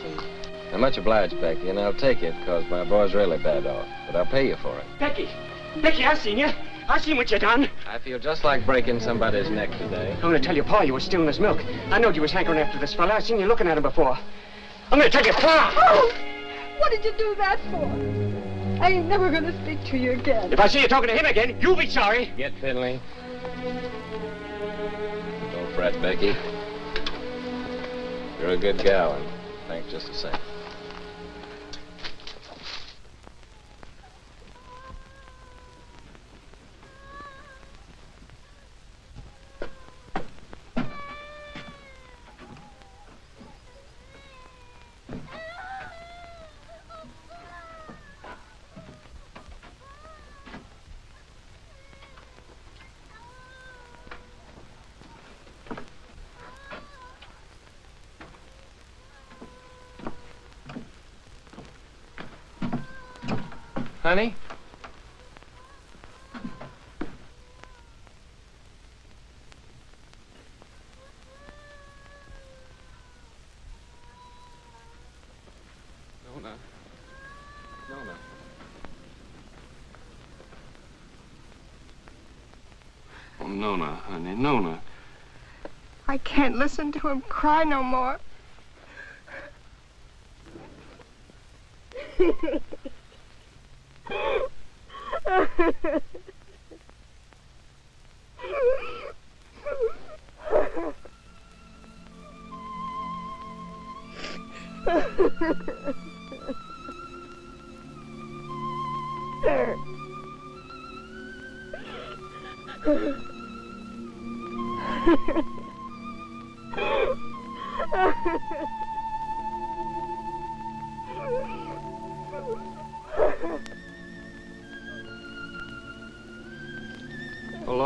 I'm much obliged, Becky, and I'll take it, because my boy's really bad off. But I'll pay you for it. Becky, I've seen you. I've seen what you done. I feel just like breaking somebody's neck today. I'm gonna tell your pa you was stealing his milk. I knowed you was hankering after this fella. I've seen you looking at him before. I'm gonna tell your pa. Oh! What did you do that for? I ain't never gonna speak to you again. If I see you talking to him again, you'll be sorry. Get Finley. Don't fret, Becky. You're a good gal, and thanks just the same. Honey? Nona. Oh, Nona, honey, Nona. I can't listen to him cry no more.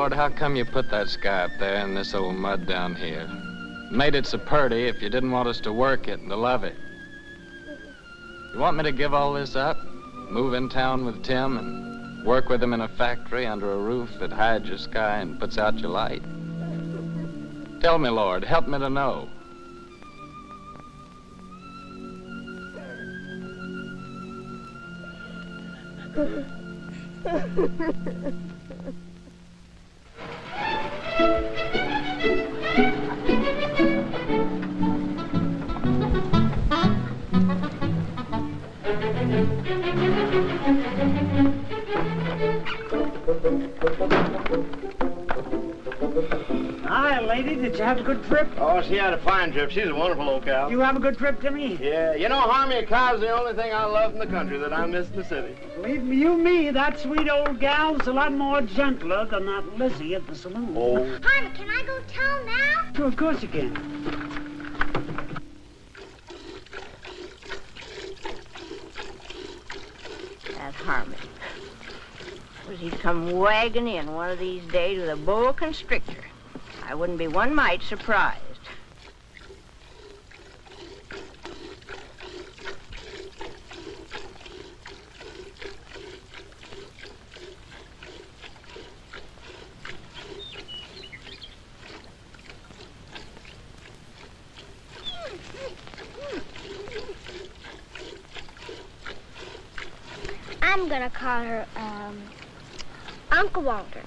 Lord, how come you put that sky up there and this old mud down here? Made it so purty if you didn't want us to work it and to love it. You want me to give all this up? Move in town with Tim and work with him in a factory under a roof that hides your sky and puts out your light? Tell me, Lord, help me to know. Hi, lady. Did you have a good trip? Oh, she had a fine trip. She's a wonderful old cow. You have a good trip, Timmy? Yeah, you know, Harmy, a cow's the only thing I love in the country that I miss in the city. Believe me, that sweet old gal's a lot more gentler than that Lizzie at the saloon. Oh. Harmy, can I go tell now? Sure, of course you can. That Harmon. Suppose he'd come wagging in one of these days with a boa constrictor. I wouldn't be one mite surprised. I'm gonna call her, Uncle Walter.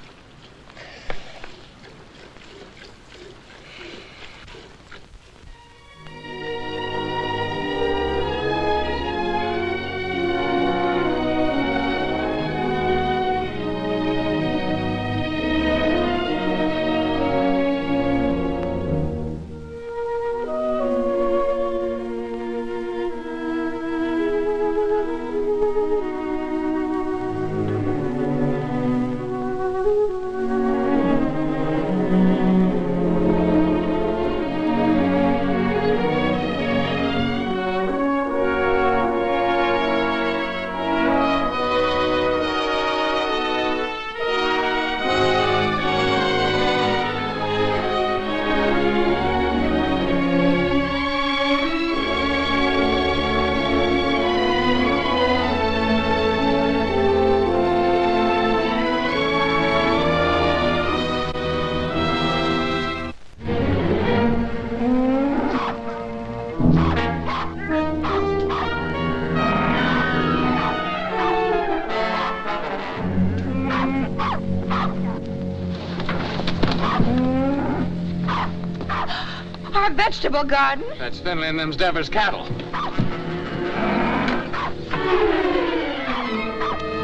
Our vegetable garden? That's Finley and them's Devers cattle.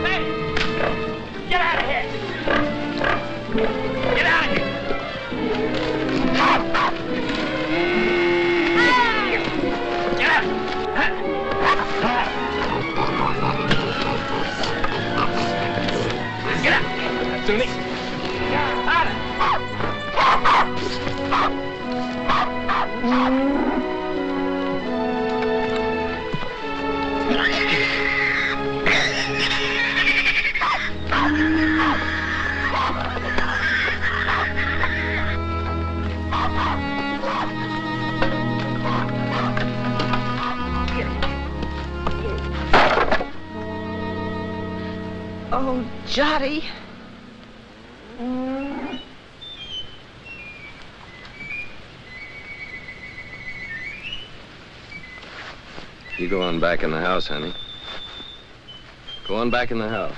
Hey! Get out of here! Get out of here! Get out! Get out! Sunni! Out! Oh, Jotty. You go on back in the house, honey. Go on back in the house.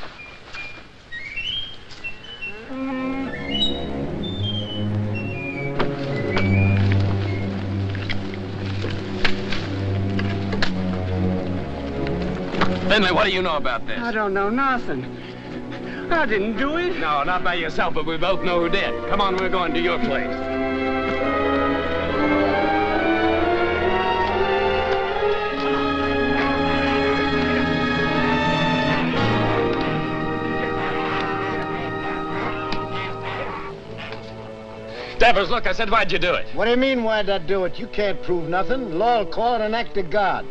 Finley, what do you know about this? I don't know nothing. I didn't do it. No, not by yourself, but we both know who did. Come on, we're going to your place. Devers, look, I said, why'd you do it? What do you mean, why'd I do it? You can't prove nothing. Law'll call it an act of God.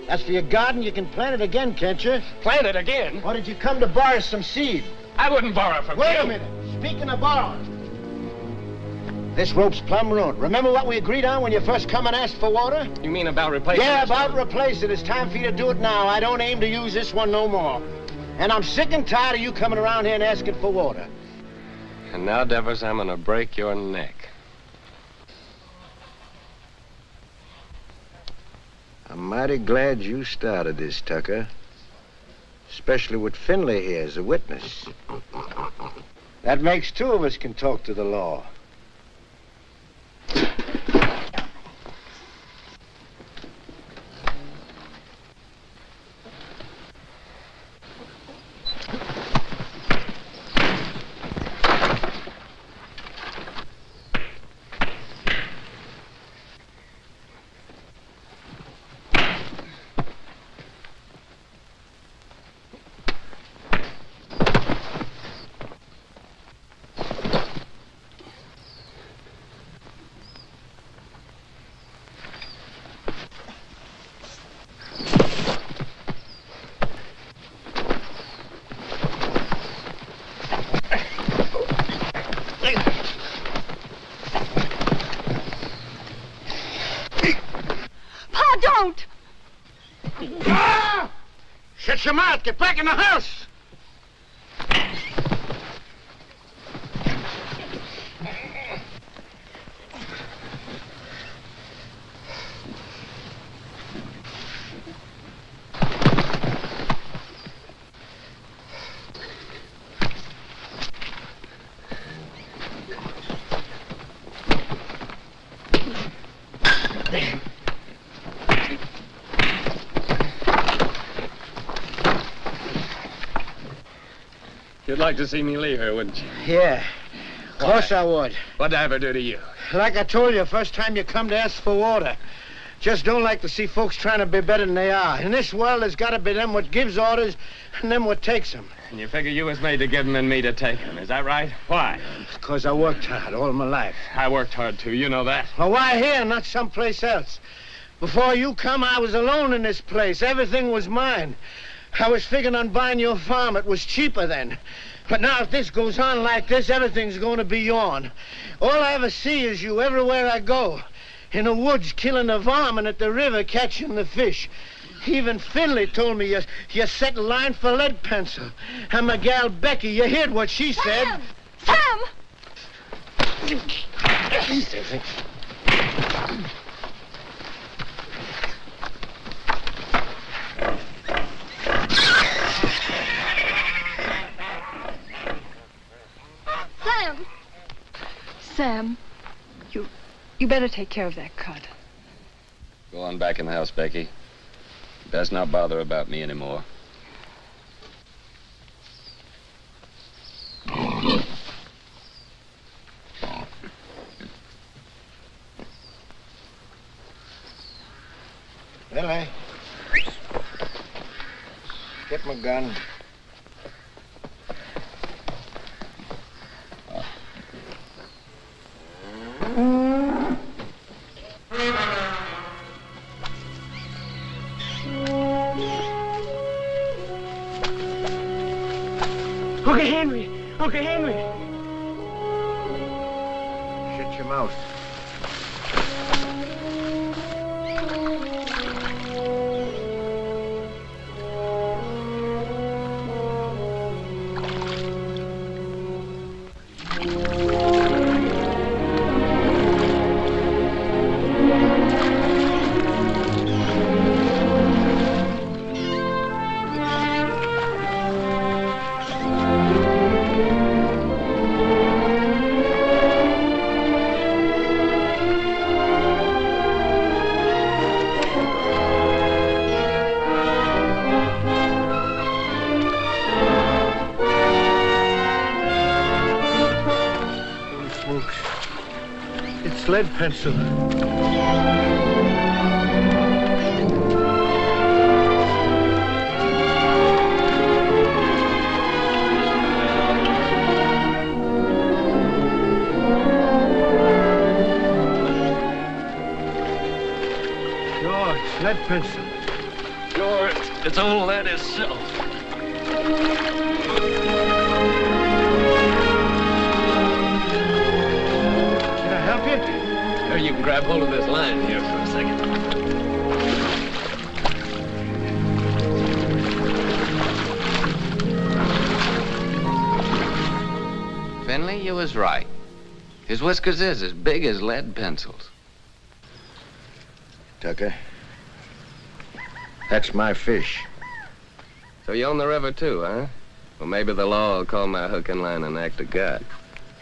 As for your garden, you can plant it again, can't you? Plant it again? Or did you come to borrow some seed? I wouldn't borrow from you. Wait a minute. Speaking of borrowing, This rope's plumb ruined. Remember what we agreed on when you first come and asked for water? You mean about replacing Yeah, this about one? replace it. It's time for you to do it now. I don't aim to use this one no more. And I'm sick and tired of you coming around here and asking for water. And now, Devers, I'm gonna break your neck. I'm mighty glad you started this, Tucker. Especially with Finley here as a witness. That makes two of us can talk to the law. Don't! Ah! Shut your mouth. Get back in the house. You'd like to see me leave her, wouldn't you? Yeah, of course I would. What'd I ever do to you? Like I told you, first time you come to ask for water. Just don't like to see folks trying to be better than they are. In this world, there's got to be them what gives orders and them what takes them. And you figure you was made to give them and me to take them, is that right? Why? Because I worked hard all my life. I worked hard, too. You know that. Well, why here, not someplace else? Before you come, I was alone in this place. Everything was mine. I was figuring on buying your farm. It was cheaper then. But now if this goes on like this, everything's going to be yourn. All I ever see is you everywhere I go. In the woods killing the varmint, at the river catching the fish. Even Finley told me you set line for lead pencil. And my gal Becky, you heard what she said. Sam! Sam! Sam, you better take care of that cut. Go on back in the house, Becky. Best not bother about me anymore. Billy. Get my gun. Uncle Henry! Uncle Henry! Shut your mouth. Lead pencil. Sure, it's lead pencil. Sure, it's old lead itself. You can grab hold of this line here for a second. Finley, you was right. His whiskers is as big as lead pencils. Tucker, that's my fish. So you own the river too, huh? Well, maybe the law will call my hook and line an act of God.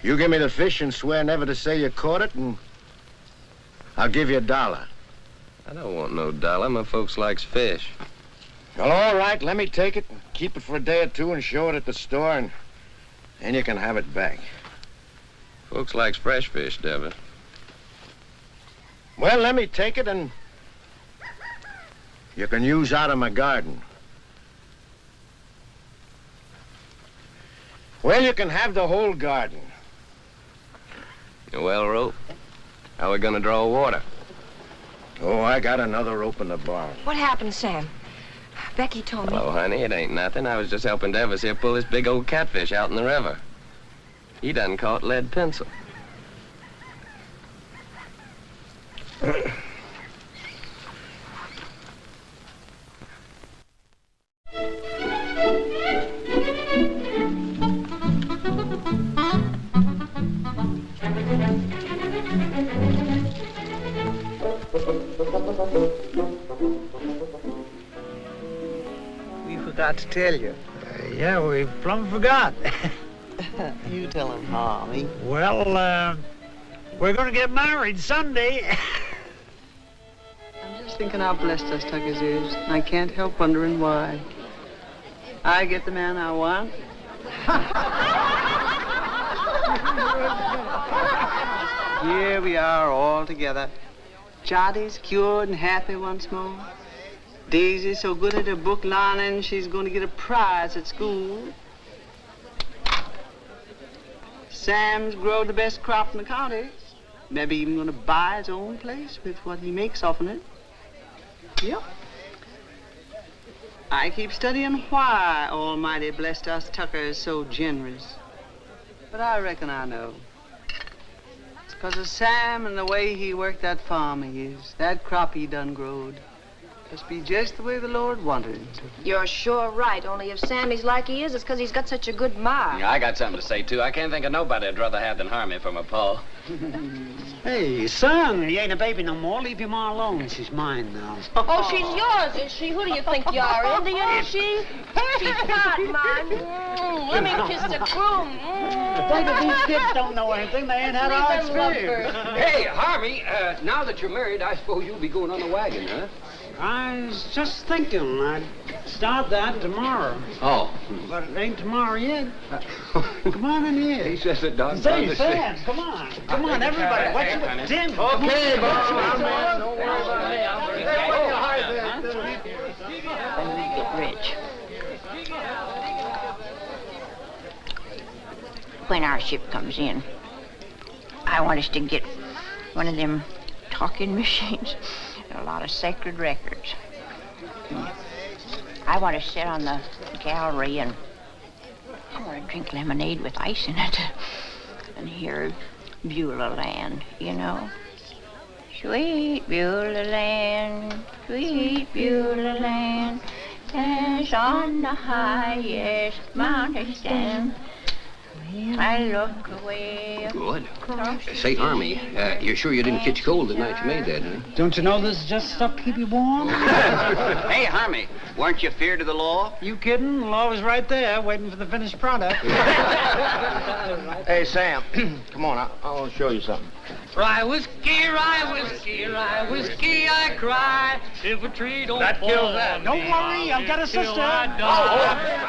You give me the fish and swear never to say you caught it, and I'll give you $1. I don't want no dollar. My folks likes fish. Well, all right, let me take it, and keep it for a day or two and show it at the store, and then you can have it back. Folks likes fresh fish, Devitt. Well, let me take it, and you can use out of my garden. Well, you can have the whole garden. Well, rope, how are we gonna draw water? Oh, I got another rope in the barn. What happened, Sam? Becky told me. Hello, honey, it ain't nothing. I was just helping Devis here pull this big old catfish out in the river. He done caught lead pencil. We forgot to tell you. Yeah, we plumb forgot. You tell him, Harvey. Well, we're gonna get married Sunday. I'm just thinking how blessed us Tuckers is. And I can't help wondering why. I get the man I want. Here we are all together. Jotty's cured and happy once more. Daisy's so good at her book learning, she's going to get a prize at school. Sam's grown the best crop in the county. Maybe even going to buy his own place with what he makes off of it. Yep. I keep studying why Almighty blessed us Tuckers so generous. But I reckon I know. It's 'cause of Sam and the way he worked that farm of his. That crop he done growed. Must be just the way the Lord wanted it to. You're sure right, only if Sammy's like he is, it's 'cause he's got such a good ma. Yeah, I got something to say, too. I can't think of nobody I'd rather have than Harmony for my pa. Hey, son, you ain't a baby no more. Leave your ma alone. She's mine now. Oh, she's yours, is she? Who do you think you are, Indian, is she? She's not mine. Let me kiss the groom. I think that these kids don't know anything. They ain't had our experience. Hey, Harvey, now that you're married, I suppose you'll be going on the wagon, huh? I was just thinking I'd start that tomorrow. Oh. But it ain't tomorrow yet. Come on in here. He says it does. Say, Sam, come on. Come on, everybody. What's your Tim? Okay, boss. When we get rich. When our ship comes in, I want us to get one of them talking machines and a lot of sacred records. I want to sit on the gallery and I want to drink lemonade with ice in it and hear Beulah Land, you know. Sweet Beulah Land, sweet Beulah Land, as on the highest mountain stand. I look away. Good. Say, Harmony, you're sure you didn't catch cold the night you made that, huh? Don't you know this is just stuff to keep you warm? Hey, Harmony, weren't you feared of the law? You kidding? The law was right there, waiting for the finished product. Hey, Sam, come on. I want to show you something. Rye whiskey, I cry. If a tree don't That fall kills that. on Don't me, worry, I've got a till sister. I die.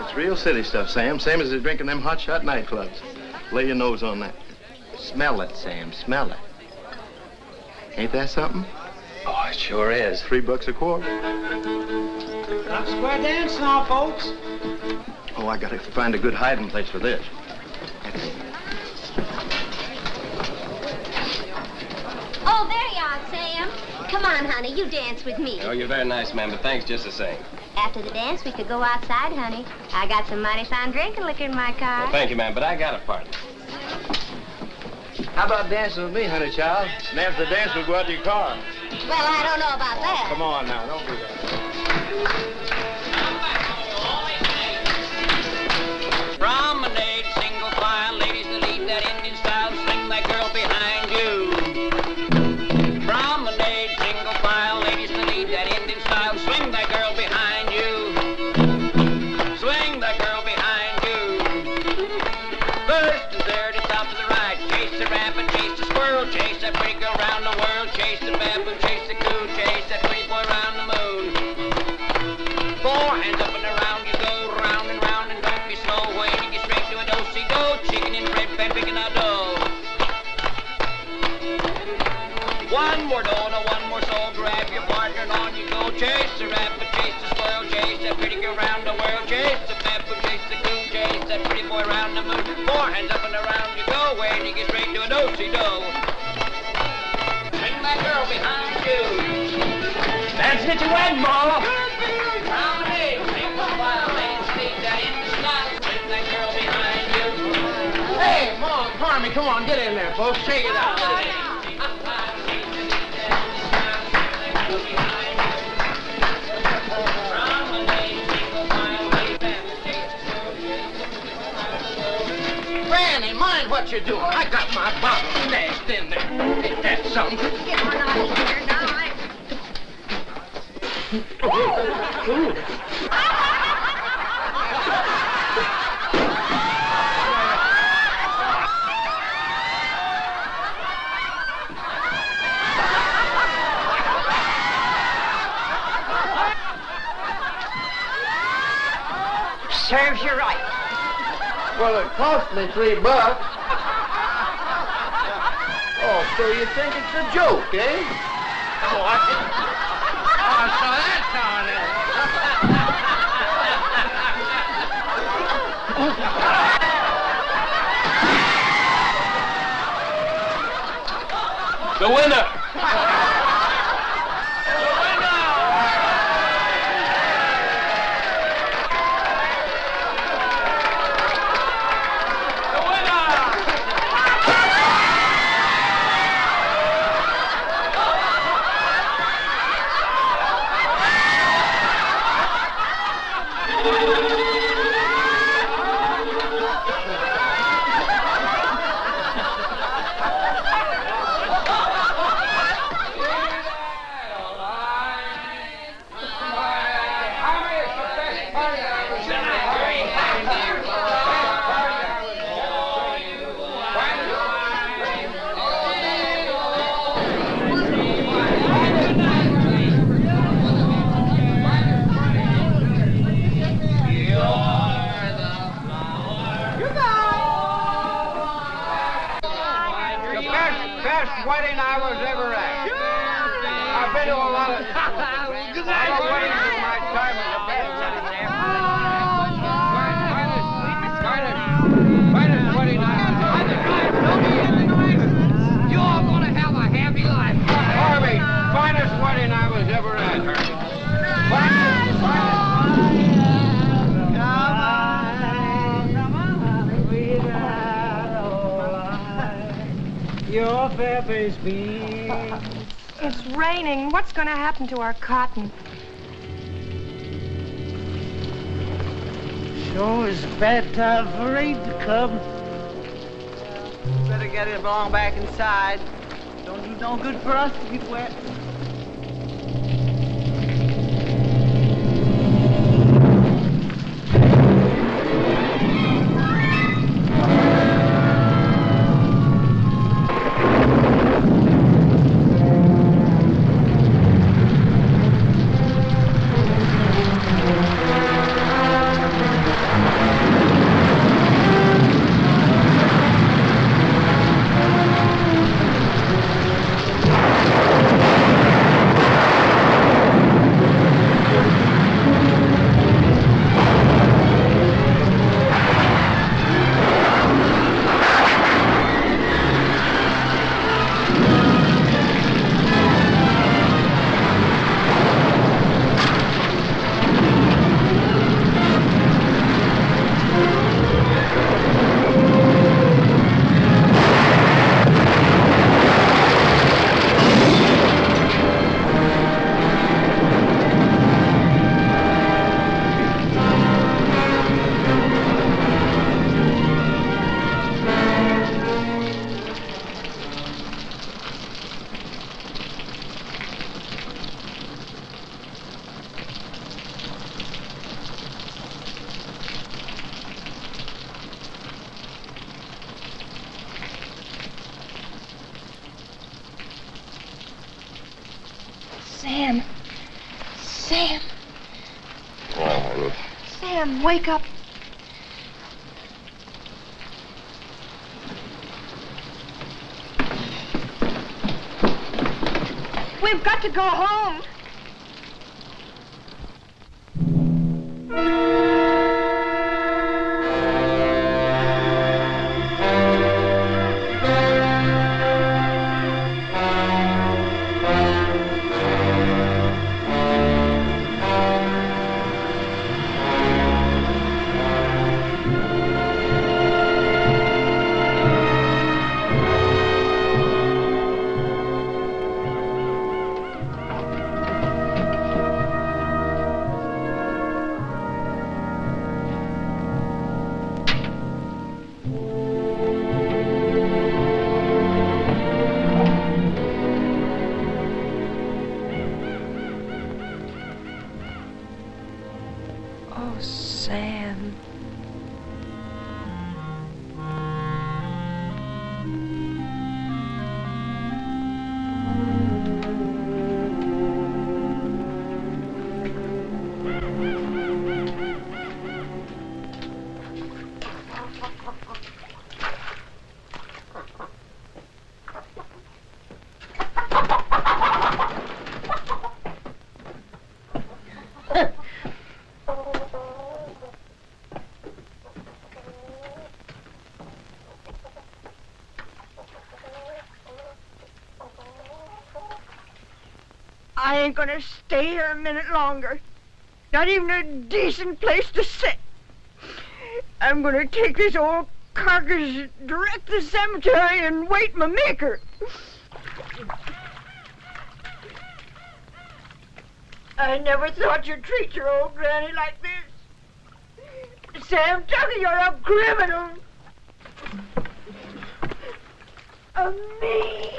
It's real city stuff, Sam. Same as they're drinking them hot shot nightclubs. Lay your nose on that. Smell it, Sam. Smell it. Ain't that something? Oh, it sure is. $3 a quart. Stop square dance now, folks. Oh, I gotta find a good hiding place for this. Oh, there you are, Sam. Come on, honey, you dance with me. Oh, you're very nice, ma'am, but thanks just the same. After the dance, we could go outside, honey. I got some mighty fine drinking liquor in my car. Well, thank you, ma'am, but I got a partner. How about dancing with me, honey child? And after the dance, we'll go out to your car. Well, I don't know about that. Come on now, don't do that. Promenade, single file, ladies that lead that Indian style, swing that girl behind you. Promenade, single file, ladies that lead that Indian style, swing that girl behind you. Swing that girl behind you. First and third and top to the right, chase the rabbit, chase the squirrel, chase that pretty girl round the world, chase the baboon, chase the coon, chase that pretty boy round the moon. Four hands up and around you go, round and round, and don't be slow, when you get straight to a do-si-do, chicken and bread pan picking out dough. One more dough, no one more soul, grab your partner and on you go, chase the rabbit, chase the squirrel, chase that pretty girl round the world, chase the baboon, chase the coon, chase that pretty boy round the moon. Four hands up and around you go, when you get straight to a do-si-do. Swing that girl behind you. That's it, you wed, Ma. Promenade, single file, ladies lead that in the style, swing that girl behind you. Hey, Mom, Carmy, come on, get in there, folks. Shake it out. Granny, mind what you're doing. I got my bottle stashed in there. Ain't that something? Get one out of here now. Serves you right. Well, it cost me $3. Oh, so you think it's a joke, eh? Oh, so that's how it is. The winner. Best wedding I was ever at. I've been to a lot of weddings in my time as a best wedding there. Finest wedding I ever. You're gonna have a happy life. Harvey, finest wedding I was ever at, Harvey. Finest. Your fair face beams. It's raining. What's going to happen to our cotton? Sure is a bad time for rain to come. Better get it along back inside. Don't do no good for us to get wet. Sam. Sam. Oh, Sam, wake up. We've got to go home. Sam. I ain't gonna stay here a minute longer. Not even a decent place to sit. I'm gonna take this old carcass direct to the cemetery and wait my maker. I never thought you'd treat your old granny like this. Sam Tucker, you're a criminal. A mean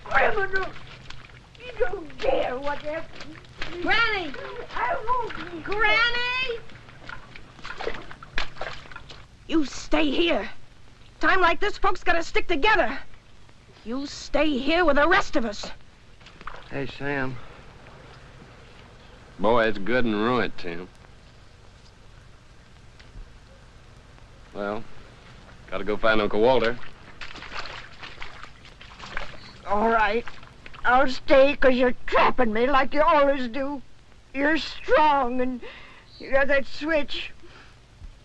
criminal. You don't dare whatever. Granny! I won't. Granny! You stay here. Time like this, folks gotta stick together. You stay here with the rest of us. Hey, Sam. Boy, it's good and ruined, Tim. Well, gotta go find Uncle Walter. All right. I'll stay 'cause you're trapping me like you always do. You're strong and you got that switch.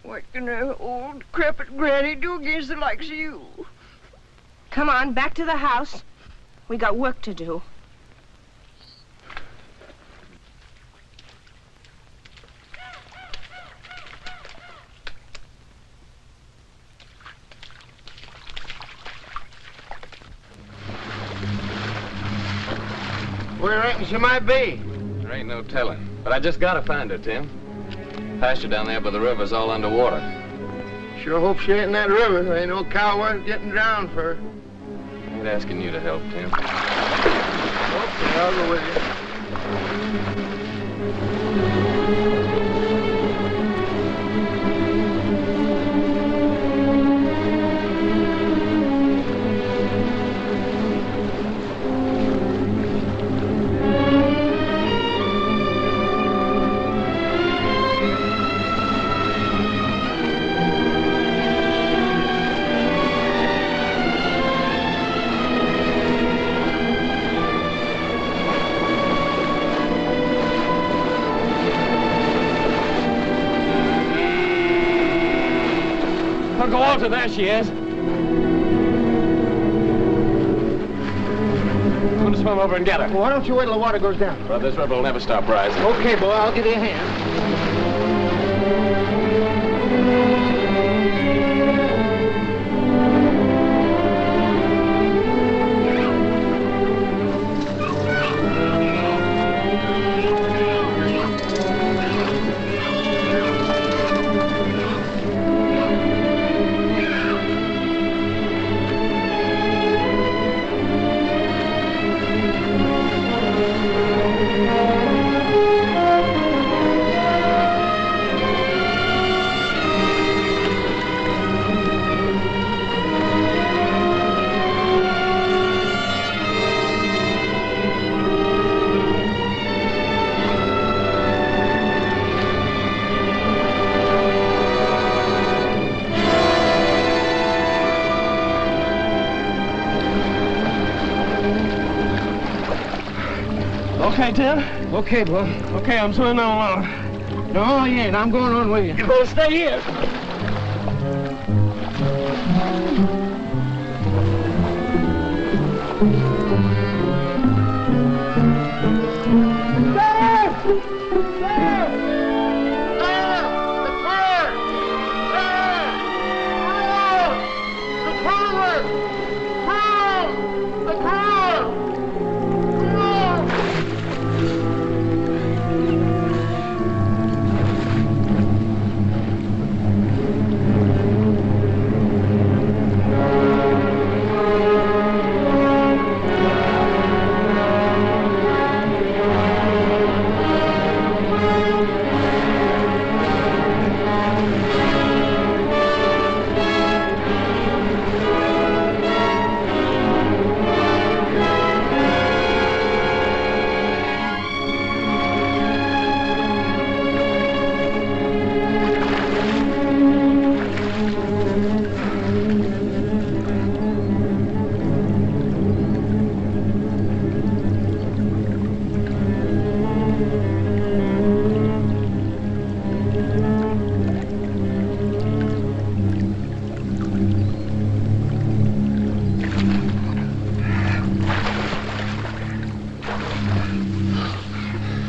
What can an old crepit granny do against the likes of you? Come on, back to the house. We got work to do. Where you reckon she might be? There ain't no telling. But I just gotta find her, Tim. Pasture down there by the river's all underwater. Sure hope she ain't in that river. There ain't no cow worth getting drowned for her. I ain't asking you to help, Tim. Okay, I'll go with you. Uncle Walter, there she is. I'm gonna swim over and get her. Well, why don't you wait till the water goes down? Well, this river will never stop rising. Okay, boy, I'll give you a hand. Okay, Tim? Okay, boy. Okay, I'm swimming on along. No, you ain't. I'm going on with you. You're gonna stay here.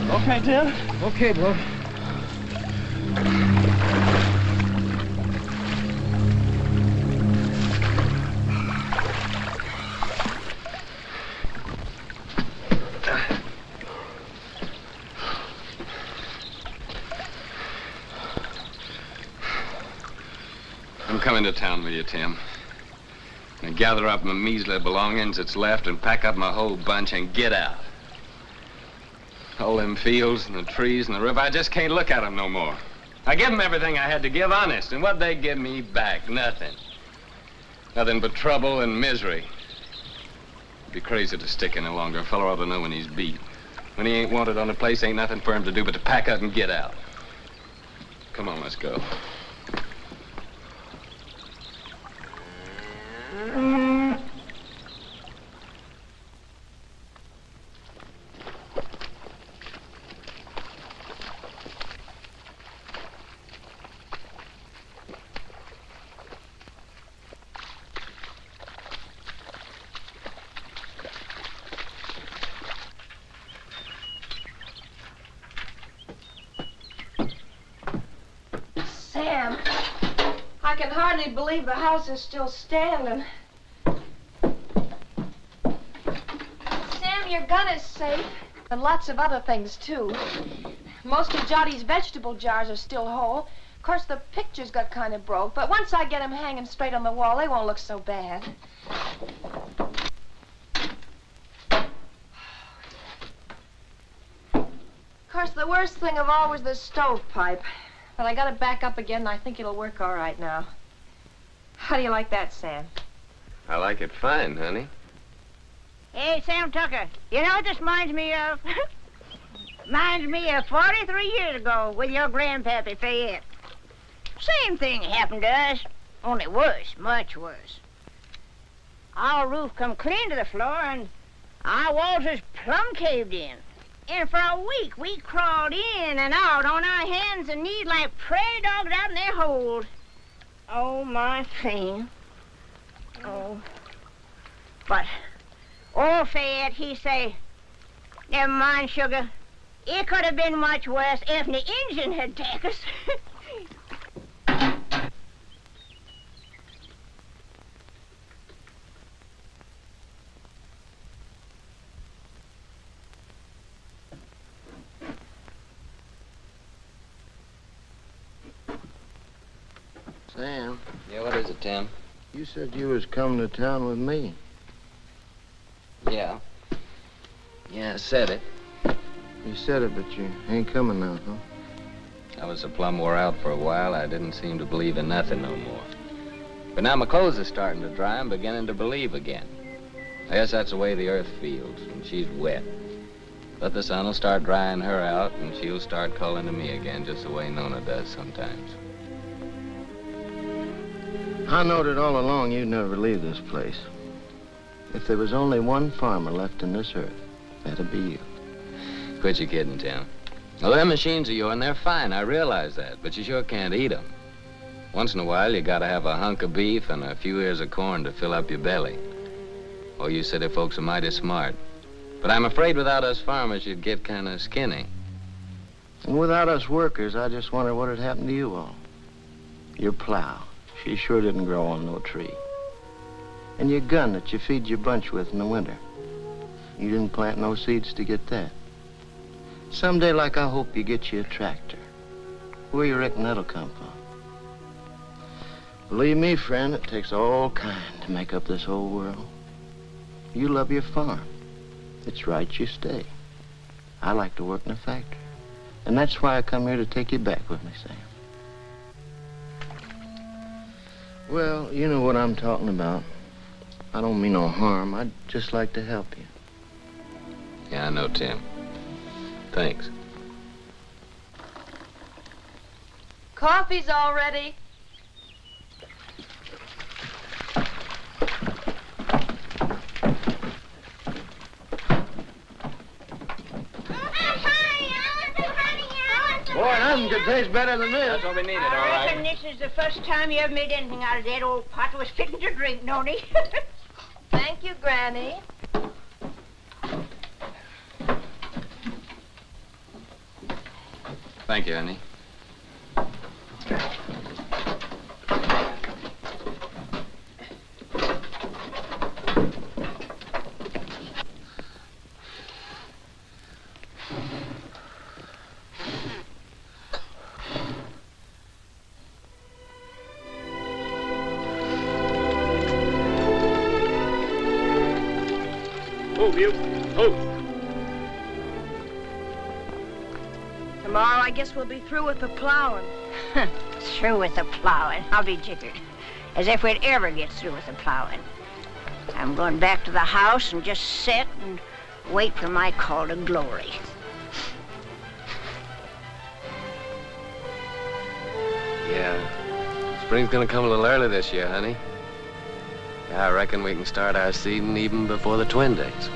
Okay, Tim? Okay, boy. I'm coming to town with you, Tim. And gather up my measly belongings that's left and pack up my whole bunch and get out. All them fields and the trees and the river, I just can't look at them no more. I give them everything I had to give, honest, and what'd they give me back? Nothing. Nothing but trouble and misery. It'd be crazy to stick any longer. A fellow ought to know when he's beat. When he ain't wanted on a place, ain't nothing for him to do but to pack up and get out. Come on, let's go. Sam, I can hardly believe the house is still standing. Sam, your gun is safe, and lots of other things, too. Most of Jottie's vegetable jars are still whole. Of course, the pictures got kind of broke, but once I get them hanging straight on the wall, they won't look so bad. Of course, the worst thing of all was the stovepipe. But I got it back up again, and I think it'll work all right now. How do you like that, Sam? I like it fine, honey. Hey, Sam Tucker, you know what this reminds me of? Reminds me of 43 years ago with your grandpappy Fayette. Same thing happened to us, only worse, much worse. Our roof come clean to the floor, and our walls was plumb caved in. And for a week, we crawled in and out on our hands and knees like prairie dogs out in their holes. Oh, my thing. Oh. But old Fayette, he say, never mind, sugar. It could have been much worse if the engine had taken us. Sam. Yeah, what is it, Tim? You said you was coming to town with me. Yeah. Yeah, I said it. You said it, but you ain't coming now, huh? I was so plumb wore out for a while, I didn't seem to believe in nothing no more. But now my clothes are starting to dry, I'm beginning to believe again. I guess that's the way the earth feels when she's wet. But the sun will start drying her out, and she'll start calling to me again, just the way Nona does sometimes. I knowed it all along you'd never leave this place. If there was only one farmer left in this earth, that'd be you. Quit your kidding, Tim. Well, them machines of yours, they're fine, I realize that, but you sure can't eat them. Once in a while, you gotta have a hunk of beef and a few ears of corn to fill up your belly. Oh, you city folks are mighty smart. But I'm afraid without us farmers, you'd get kind of skinny. And without us workers, I just wonder what had happened to you all. Your plow, she sure didn't grow on no tree. And your gun that you feed your bunch with in the winter. You didn't plant no seeds to get that. Someday, like I hope, you get you a tractor. Where you reckon that'll come from? Believe me, friend, it takes all kind to make up this whole world. You love your farm. It's right you stay. I like to work in a factory. And that's why I come here to take you back with me, Sam. Well, you know what I'm talking about. I don't mean no harm. I'd just like to help you. Yeah, I know, Tim. Thanks. Coffee's all ready. Boy, nothing could taste better than this. That's what we needed, all I right. reckon this is the first time you ever made anything out of that old pot was fitting to drink, don't he? Thank you, Granny. Thank you, honey. Move, you. Move. Tomorrow, I guess we'll be through with the plowing. Through with the plowing. I'll be jiggered. As if we'd ever get through with the plowing. I'm going back to the house and just sit and wait for my call to glory. Yeah. Spring's gonna come a little early this year, honey. Yeah, I reckon we can start our seeding even before the twin days.